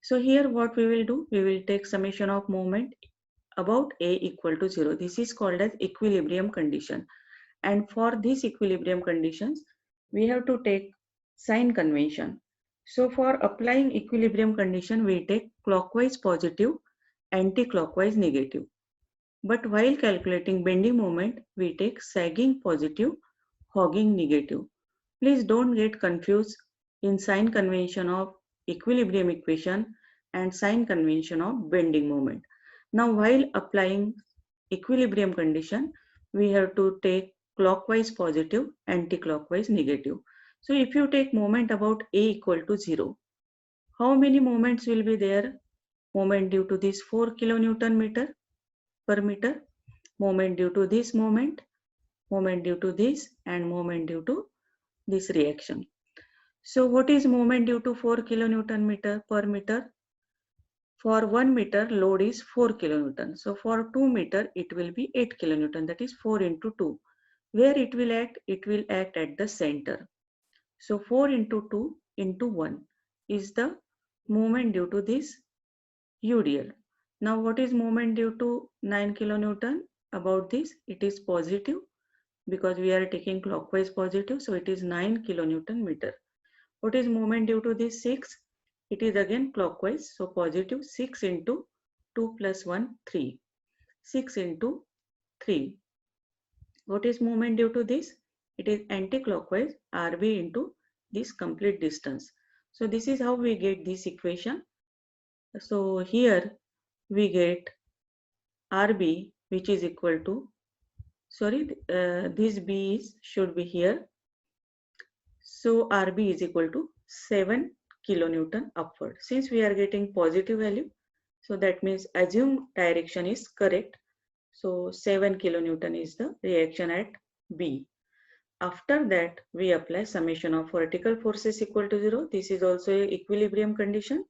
So here what we will do, we will take summation of moment about A equal to 0. This is called as equilibrium condition. And for these equilibrium conditions, we have to take sign convention. So for applying equilibrium condition, we take clockwise positive, anti-clockwise negative. But while calculating bending moment, we take sagging positive, hogging negative. Please don't get confused in sign convention of equilibrium equation and sign convention of bending moment. Now while applying equilibrium condition, we have to take clockwise positive, anti-clockwise negative. So if you take moment about A equal to 0, how many moments will be there? Moment due to this 4 kilonewton meter per meter, moment due to this moment due to this, and moment due to this reaction. So what is moment due to 4 kilonewton meter per meter? For 1 meter load is 4 kilonewton. So for 2 meter it will be 8 kilonewton, that is 4 into 2. Where it will act? It will act at the center. So 4 into 2 into 1 is the moment due to this UDL. Now what is moment due to 9 kilonewton? About this, it is positive because we are taking clockwise positive, so it is 9 kilonewton meter. What is moment due to this 6? It is again clockwise, so positive 6 into 2 plus 1, 3. 6 into 3. What is moment due to this? It is anti-clockwise, RB into this complete distance. So this is how we get this equation. So here we get RB, which is equal to, this B should be here. So RB is equal to 7 kilonewton upward. Since we are getting positive value, so that means assumed direction is correct. So 7 kilonewton is the reaction at B. After that, we apply summation of vertical forces equal to 0. This is also a equilibrium condition.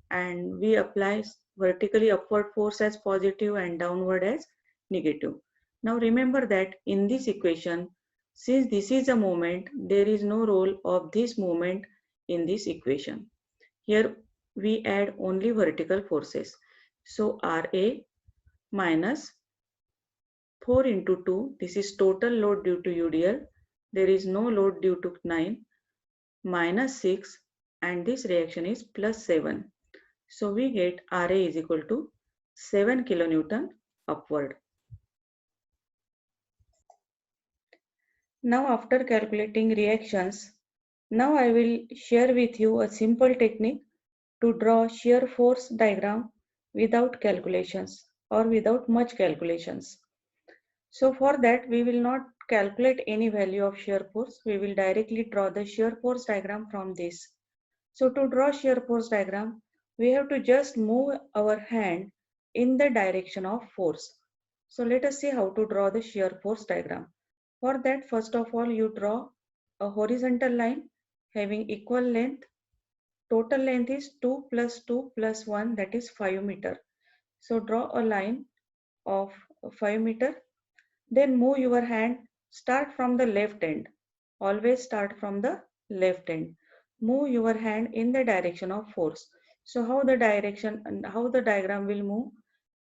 And we apply vertically upward force as positive and downward as negative. Now remember that in this equation, since this is a moment, there is no role of this moment in this equation. Here we add only vertical forces. So RA minus 4 into 2, this is total load due to UDL. There is no load due to 9, minus 6, and this reaction is plus 7. So we get RA is equal to 7 kilonewton upward. Now after calculating reactions, now I will share with you a simple technique to draw shear force diagram without calculations or without much calculations. So for that we will not calculate any value of shear force. We will directly draw the shear force diagram from this. So to draw shear force diagram, we have to just move our hand in the direction of force. So let us see how to draw the shear force diagram. For that, first of all, you draw a horizontal line having equal length. Total length is 2 plus 2 plus 1, that is 5 meter. So draw a line of 5 meter. Then move your hand, start from the left end. Always start from the left end. Move your hand in the direction of force. So how the direction and how the diagram will move?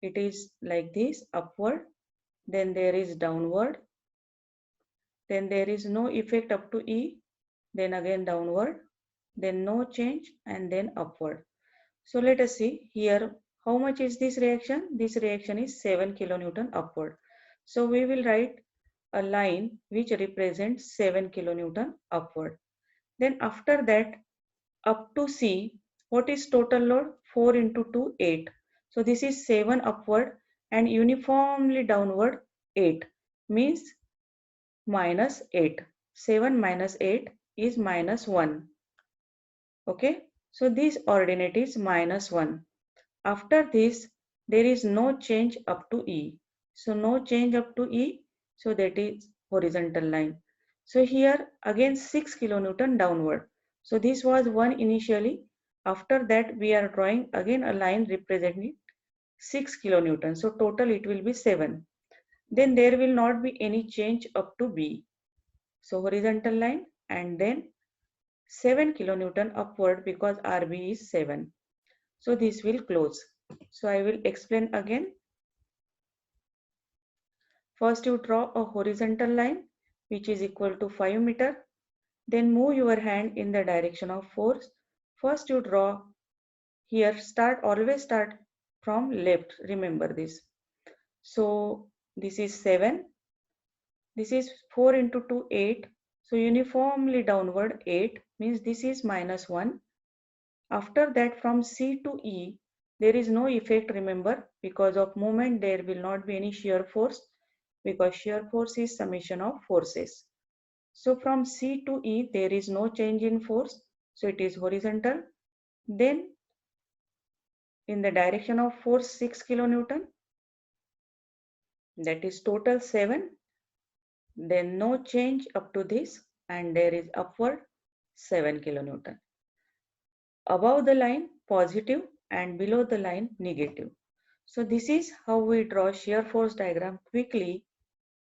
It is like this, upward, then there is downward, then there is no effect up to E, then again downward, then no change, and then upward. So let us see here how much is this reaction? This reaction is 7 kilonewton upward. So we will write a line which represents 7 kilonewton upward. Then after that, up to C, what is total load? 4 into 2, 8. So this is 7 upward and uniformly downward 8, means minus 8. 7 minus 8 is minus 1. Okay, so this ordinate is minus 1. After this, there is no change up to E. So no change up to E, so that is horizontal line. So here again 6 kilonewton downward. So this was 1 initially. After that we are drawing again a line representing 6 kilonewton. So total it will be 7. Then there will not be any change up to B. So horizontal line and then 7 kilonewton upward because RB is 7. So this will close. So I will explain again. First you draw a horizontal line which is equal to 5 meter. Then move your hand in the direction of force. First you draw here, always start from left, remember this. So this is 7, this is 4 into 2, 8. So uniformly downward 8 means this is -1. After that from C to E, there is no effect, remember, because of movement there will not be any shear force because shear force is summation of forces. So from C to E, there is no change in force. So it is horizontal. Then in the direction of force 6 kilonewton, that is total 7. Then no change up to this and there is upward 7 kilonewton. Above the line positive and below the line negative. So this is how we draw shear force diagram quickly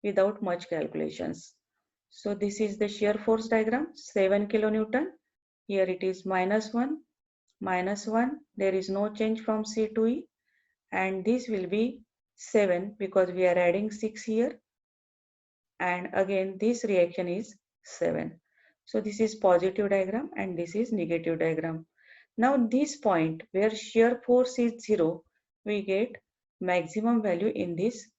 without much calculations. So this is the shear force diagram, 7 kilonewton. Here it is -1, -1. There is no change from C to E. And this will be 7 because we are adding 6 here. And again this reaction is 7. So this is positive diagram and this is negative diagram. Now this point where shear force is 0, we get maximum value in this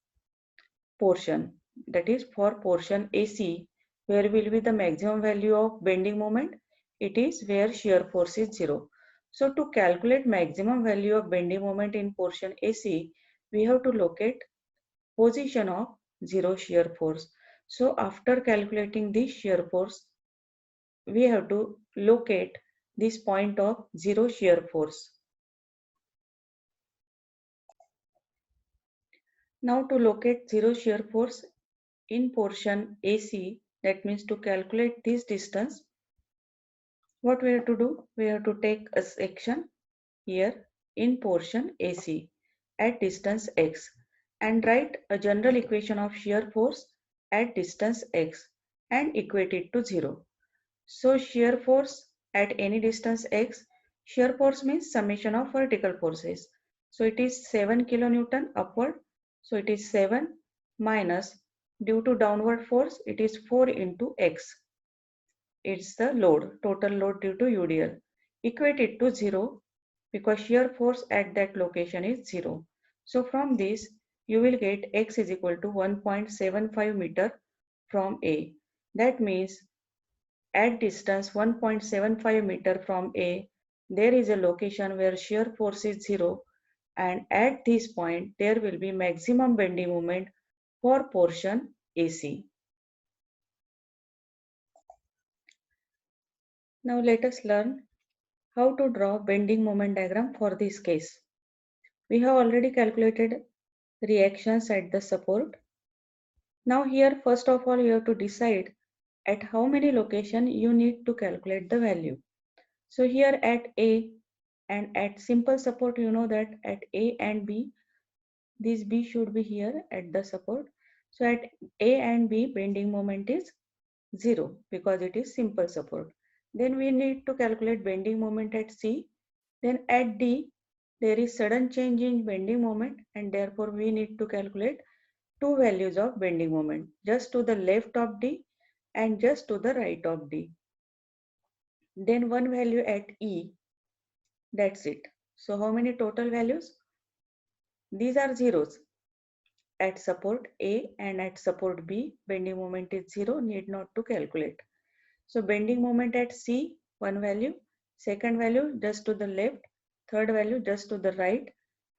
portion. That is for portion AC, where will be the maximum value of bending moment? It is where shear force is 0. So to calculate maximum value of bending moment in portion AC, we have to locate position of 0 shear force. So after calculating this shear force, we have to locate this point of 0 shear force. Now to locate 0 shear force in portion AC, that means to calculate this distance, what we have to do? We have to take a section here in portion AC at distance x and write a general equation of shear force at distance x and equate it to 0. So shear force at any distance x, shear force means summation of vertical forces. So it is 7 kilonewton upward. So it is 7 minus, due to downward force, it is 4 into x. It's the load, total load due to UDL. Equate it to 0 because shear force at that location is 0. So from this, you will get x is equal to 1.75 meter from A. That means at distance 1.75 meter from A, there is a location where shear force is 0 and at this point there will be maximum bending moment for portion AC. Now let us learn how to draw bending moment diagram for this case. We have already calculated reactions at the support. Now here first of all you have to decide at how many location you need to calculate the value. So here at A and at simple support, you know that at A and B, this B should be here at the support. So at A and B, bending moment is 0 because it is simple support. Then we need to calculate bending moment at C. Then at D, there is sudden change in bending moment and therefore we need to calculate two values of bending moment, just to the left of D and just to the right of D. Then one value at E, that's it. So how many total values? These are zeros. At support A and at support B, bending moment is 0, need not to calculate. So bending moment at C, one value, second value just to the left, third value just to the right,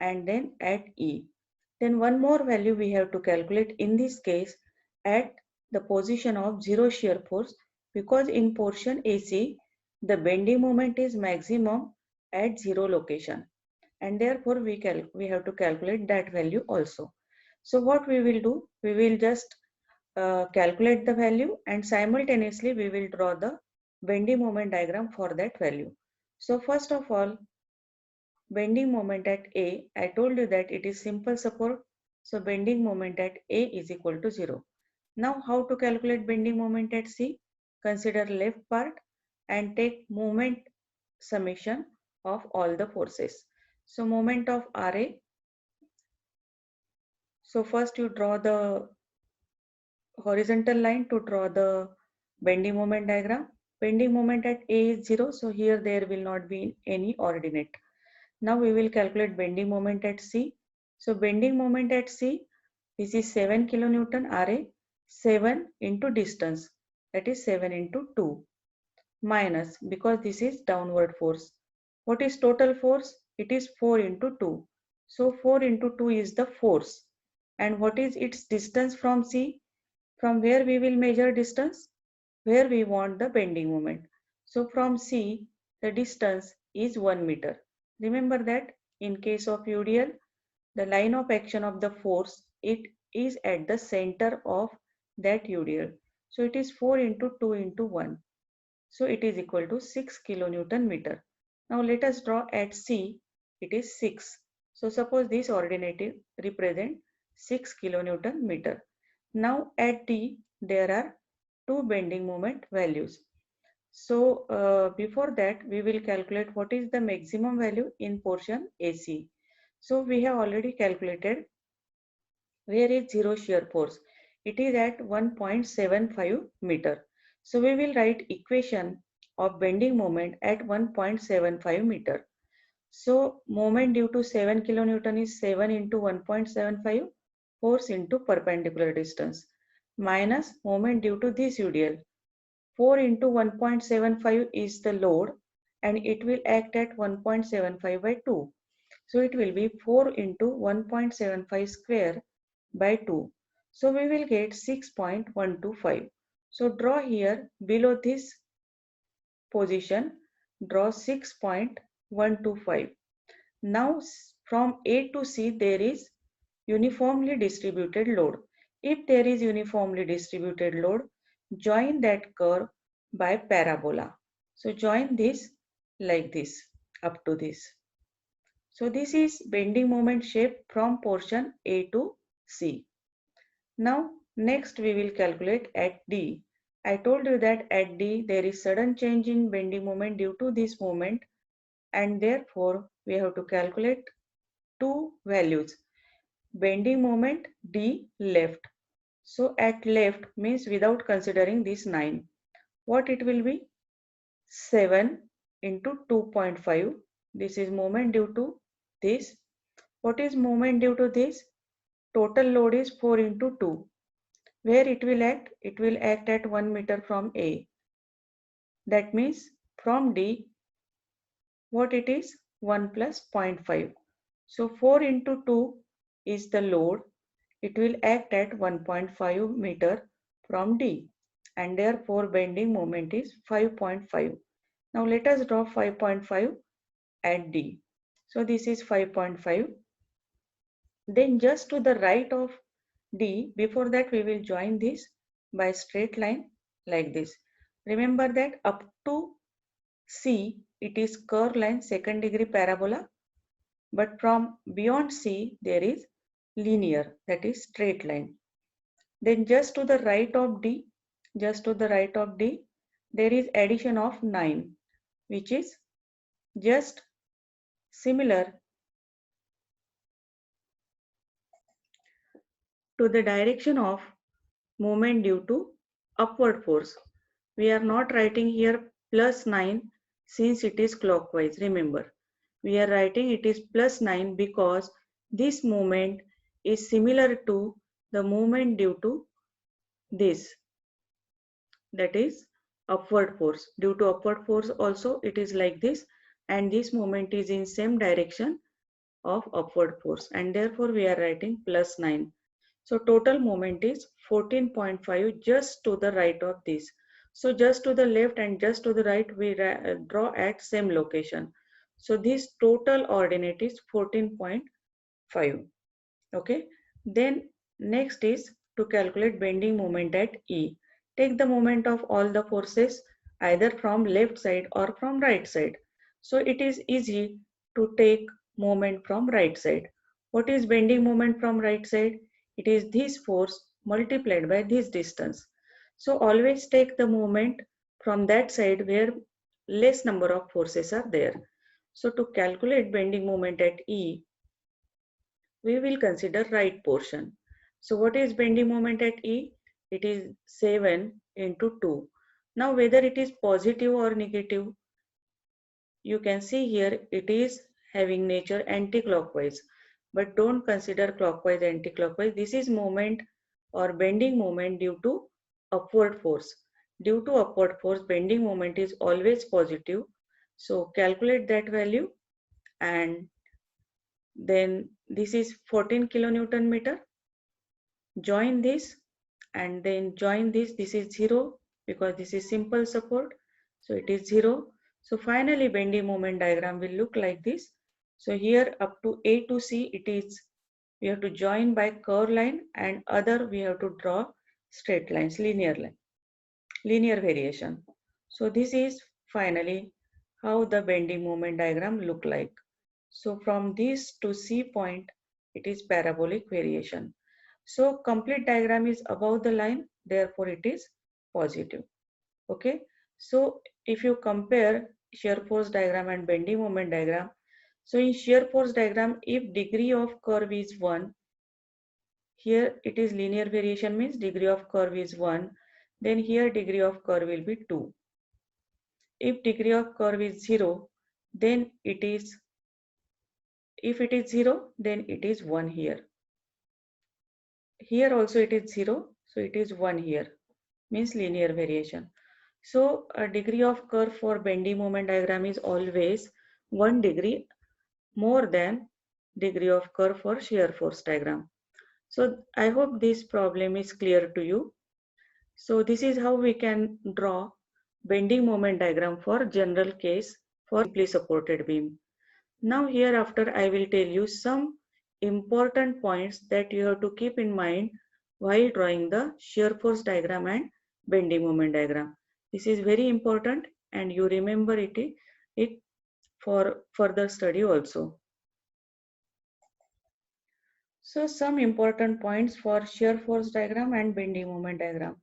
and then at E. Then one more value we have to calculate in this case at the position of 0 shear force, because in portion AC, the bending moment is maximum at 0 location and therefore we have to calculate that value also. So what we will do, we will just calculate the value, and simultaneously we will draw the bending moment diagram for that value. So first of all, bending moment at A, I told you that it is simple support. So bending moment at A is equal to 0. Now how to calculate bending moment at C? Consider left part and take moment summation of all the forces. So moment of RA. So first you draw the horizontal line to draw the bending moment diagram. Bending moment at A is 0. So here there will not be any ordinate. Now we will calculate bending moment at C. So bending moment at C, this is 7 kilonewton RA, 7 into distance, that is 7 into 2, minus, because this is downward force. What is total force? It is 4 into 2. So 4 into 2 is the force. And what is its distance from C? From where we will measure distance? Where we want the bending moment. So from C, the distance is 1 meter. Remember that in case of UDL, the line of action of the force, it is at the center of that UDL. So it is 4 into 2 into 1. So it is equal to 6 kilonewton meter. Now let us draw at C, it is 6. So suppose this ordinate represent 6 kilonewton meter. Now at D, there are two bending moment values. So before that, we will calculate what is the maximum value in portion AC. So we have already calculated where is zero shear force. It is at 1.75 meter. So we will write equation of bending moment at 1.75 meter. So moment due to 7 kilonewton is 7 into 1.75 force into perpendicular distance minus moment due to this UDL. 4 into 1.75 is the load and it will act at 1.75 by 2. So it will be 4 into 1.75 square by 2. So we will get 6.125. So draw here below this position, draw 6.125. Now from A to C there is uniformly distributed load. If there is uniformly distributed load, join that curve by parabola. So join this like this up to this. So this is bending moment shape from portion A to C. Now next we will calculate at D. I told you that at D there is sudden change in bending moment due to this moment, and therefore we have to calculate two values. Bending moment D left. So at left means without considering this 9. What it will be? 7 into 2.5. This is moment due to this. What is moment due to this? Total load is 4 into 2. Where it will act? It will act at 1 meter from A. That means from D, what it is? 1 plus 0.5. So 4 into 2 is the load. It will act at 1.5 meter from D, and therefore bending moment is 5.5. Now let us draw 5.5 at D. So this is 5.5. Then just to the right of D, before that we will join this by straight line like this. Remember that up to C, it is curved line, second degree parabola, but from beyond C, there is linear, that is straight line. Then just to the right of D, there is addition of 9, which is just similar to the direction of movement due to upward force. We are not writing here plus 9 since it is clockwise. Remember, we are writing it is plus 9 because this movement is similar to the movement due to this, that is upward force. Due to upward force also it is like this, and this moment is in same direction of upward force, and therefore we are writing plus 9. So total moment is 14.5 just to the right of this. So just to the left and just to the right we draw at same location. So this total ordinate is 14.5. Okay. Then next is to calculate bending moment at E. Take the moment of all the forces either from left side or from right side. So it is easy to take moment from right side. What is bending moment from right side? It is this force multiplied by this distance. So always take the moment from that side where less number of forces are there. So to calculate bending moment at E, we will consider right portion. So what is bending moment at E? It is 7 into 2. Now whether it is positive or negative, you can see here it is having nature anti-clockwise. But don't consider clockwise anti-clockwise. This is moment or bending moment due to upward force. Due to upward force, bending moment is always positive. So calculate that value, and then this is 14 kilonewton meter. Join this and then join this is 0 because this is simple support, so it is 0. So finally bending moment diagram will look like this. So here up to A to C, it is we have to join by curve line, and other we have to draw straight lines, linear line, linear variation. So this is finally how the bending moment diagram look like. So from this to C point, it is parabolic variation. So complete diagram is above the line, therefore it is positive. Okay. So if you compare shear force diagram and bending moment diagram, so in shear force diagram, if degree of curve is 1, here it is linear variation means degree of curve is 1, then here degree of curve will be 2. If degree of curve is 0, then it is, if it is 0, then it is 1 here. Here also it is 0, so it is 1 here, means linear variation. So a degree of curve for bending moment diagram is always 1 degree more than degree of curve for shear force diagram. So I hope this problem is clear to you. So this is how we can draw bending moment diagram for general case for simply supported beam. Now hereafter I will tell you some important points that you have to keep in mind while drawing the shear force diagram and bending moment diagram. This is very important and you remember it for further study also. So some important points for shear force diagram and bending moment diagram,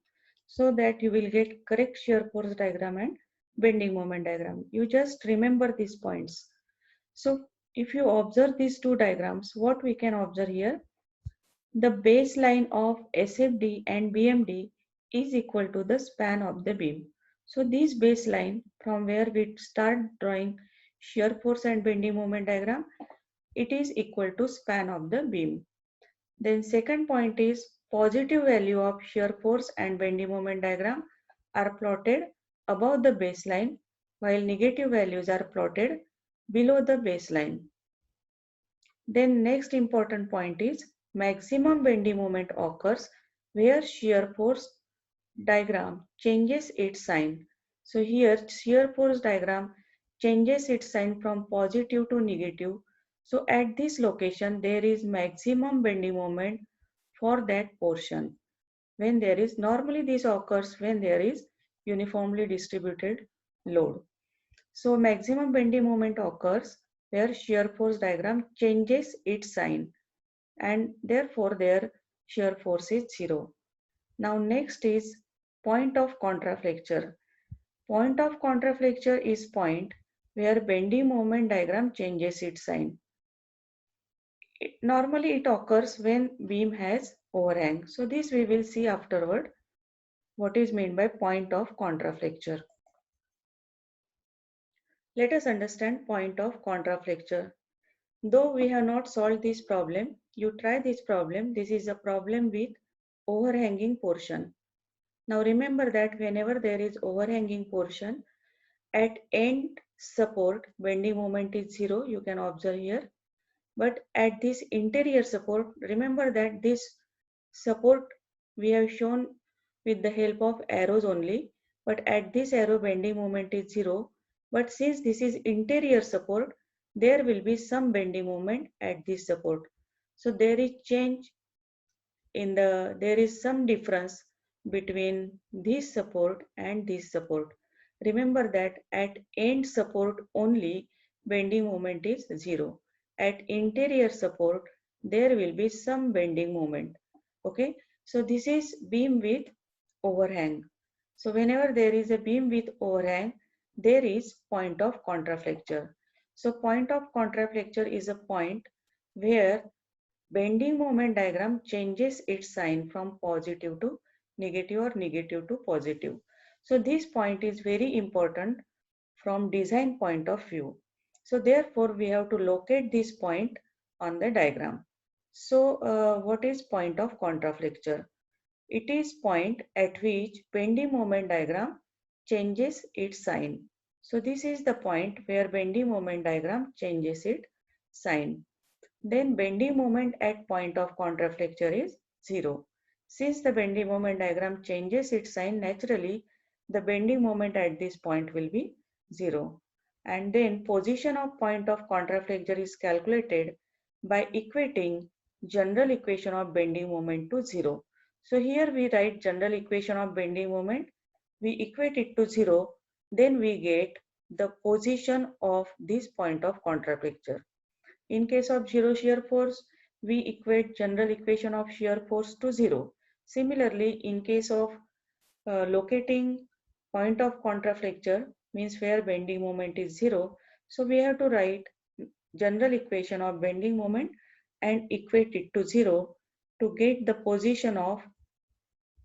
so that you will get correct shear force diagram and bending moment diagram. You just remember these points. So if you observe these two diagrams, what we can observe here, the baseline of SFD and BMD is equal to the span of the beam. So this baseline from where we start drawing shear force and bending moment diagram, it is equal to span of the beam. Then second point is positive value of shear force and bending moment diagram are plotted above the baseline, while negative values are plotted below the baseline. Then next important point is maximum bending moment occurs where shear force diagram changes its sign. So here shear force diagram changes its sign from positive to negative. So at this location there is maximum bending moment for that portion. When there is, normally this occurs when there is uniformly distributed load. So maximum bending moment occurs where shear force diagram changes its sign, and therefore their shear force is 0. Now next is point of contraflexure. Point of contraflexure is point where bending moment diagram changes its sign. Normally it occurs when beam has overhang. So this we will see afterward what is meant by point of contraflexure. Let us understand point of contraflexure. Though we have not solved this problem, you try this problem. This is a problem with overhanging portion. Now remember that whenever there is overhanging portion, at end support, bending moment is 0, you can observe here. But at this interior support, remember that this support we have shown with the help of arrows only. But at this arrow, bending moment is 0. But since this is interior support, there will be some bending moment at this support. So there is change there is some difference between this support and this support. Remember that at end support only bending moment is 0. At interior support there will be some bending moment. Okay, so this is beam with overhang. So whenever there is a beam with overhang, there is point of contraflexure. So point of contraflexure is a point where bending moment diagram changes its sign from positive to negative or negative to positive. So this point is very important from design point of view. So therefore we have to locate this point on the diagram. So what is point of contraflexure? It is point at which bending moment diagram changes its sign. So this is the point where bending moment diagram changes its sign. Then bending moment at point of contraflexure is 0. Since the bending moment diagram changes its sign, naturally the bending moment at this point will be 0. And then position of point of contraflexure is calculated by equating general equation of bending moment to 0. So here we write general equation of bending moment, we equate it to 0, then we get the position of this point of contraflexure. In case of zero shear force, we equate general equation of shear force to 0. Similarly, in case of locating point of contraflexure, means where bending moment is 0, so we have to write general equation of bending moment and equate it to 0 to get the position of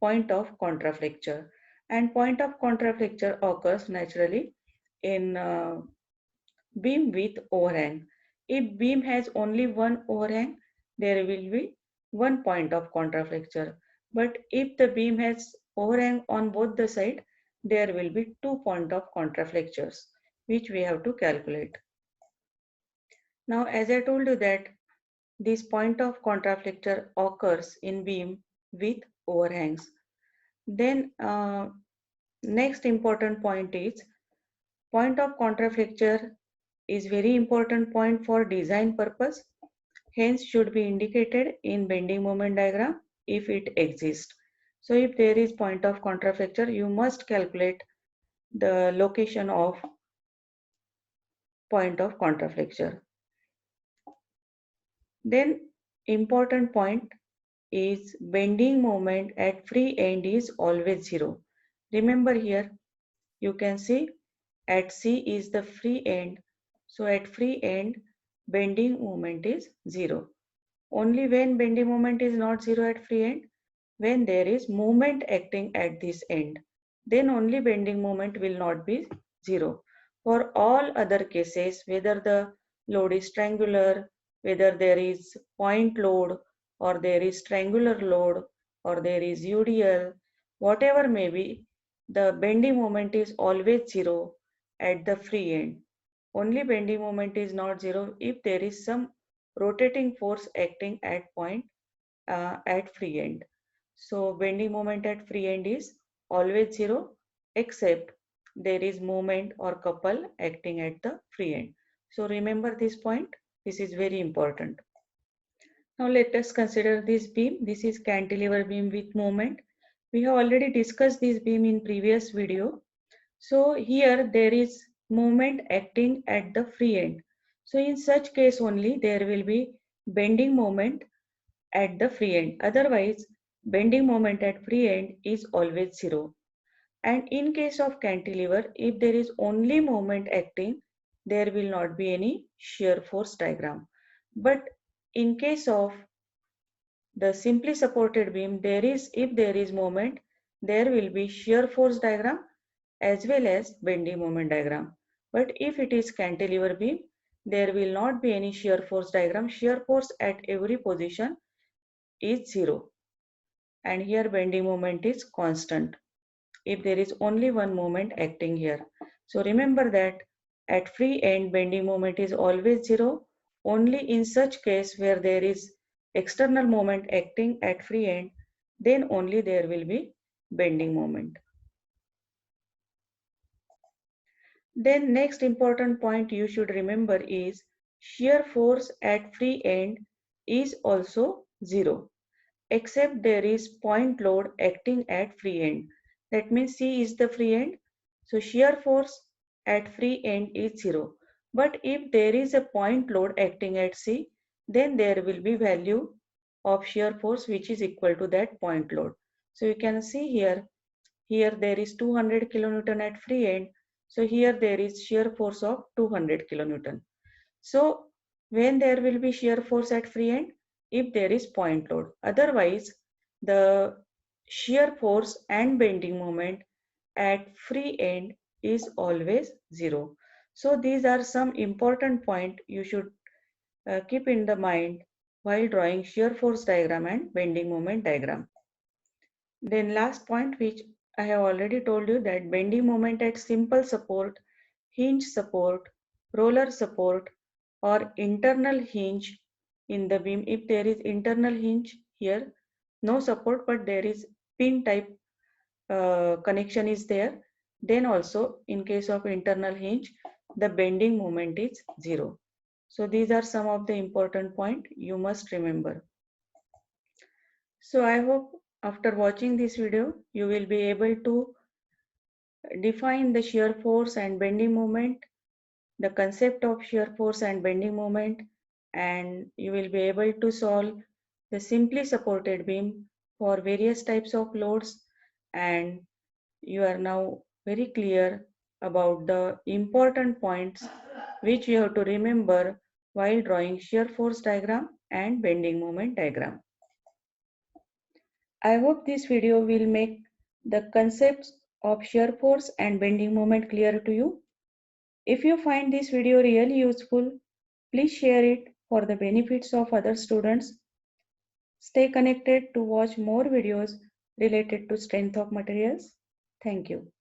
point of contraflexure. And point of contraflexure occurs naturally in beam with overhang. If beam has only one overhang, there will be one point of contraflexure. But if the beam has overhang on both the side, there will be 2 point of contraflexures, which we have to calculate. Now, as I told you that this point of contraflexure occurs in beam with overhangs. Then next important point is point of contraflexure is very important point for design purpose, hence should be indicated in bending moment diagram if it exists. So if there is point of contraflexure, you must calculate the location of point of contraflexure. Then important point is bending moment at free end is always 0. Remember here you can see at C is the free end. So at free end bending moment is 0. Only when bending moment is not 0 at free end, when there is movement acting at this end, then only bending moment will not be 0. For all other cases, whether the load is triangular, whether there is point load or there is triangular load or there is UDL, whatever may be, the bending moment is always 0 at the free end. Only bending moment is not 0 if there is some rotating force acting at point at free end. So bending moment at free end is always 0 except there is moment or couple acting at the free end. So remember this point. This is very important. Now let us consider this beam. This is cantilever beam with moment. We have already discussed this beam in previous video. So here there is moment acting at the free end. So in such case only there will be bending moment at the free end. Otherwise, bending moment at free end is always 0. And in case of cantilever, if there is only moment acting, there will not be any shear force diagram. But in case of the simply supported beam, if there is moment, there will be shear force diagram as well as bending moment diagram. But if it is cantilever beam, there will not be any shear force diagram. Shear force at every position is 0. And here bending moment is constant if there is only one moment acting here. So remember that at free end bending moment is always 0. Only in such case where there is external moment acting at free end, then only there will be bending moment. Then next important point you should remember is shear force at free end is also 0. except there is point load acting at free end. That means C is the free end. So shear force at free end is 0. But if there is a point load acting at C, then there will be value of shear force which is equal to that point load. So you can see here there is 200 kilonewton at free end. So here there is shear force of 200 kilonewton. So when there will be shear force at free end, if there is point load. Otherwise, the shear force and bending moment at free end is always 0. So these are some important point you should keep in the mind while drawing shear force diagram and bending moment diagram. Then last point, which I have already told you, that bending moment at simple support, hinge support, roller support, or internal hinge in the beam. If there is internal hinge here, no support, but there is pin type connection is there, then also in case of internal hinge, the bending moment is 0. So these are some of the important point you must remember. So I hope after watching this video, you will be able to define the shear force and bending moment, the concept of shear force and bending moment, and you will be able to solve the simply supported beam for various types of loads, and you are now very clear about the important points which you have to remember while drawing shear force diagram and bending moment diagram. I hope this video will make the concepts of shear force and bending moment clear to you. If you find this video really useful, please share it for the benefits of other students. Stay connected to watch more videos related to strength of materials. Thank you.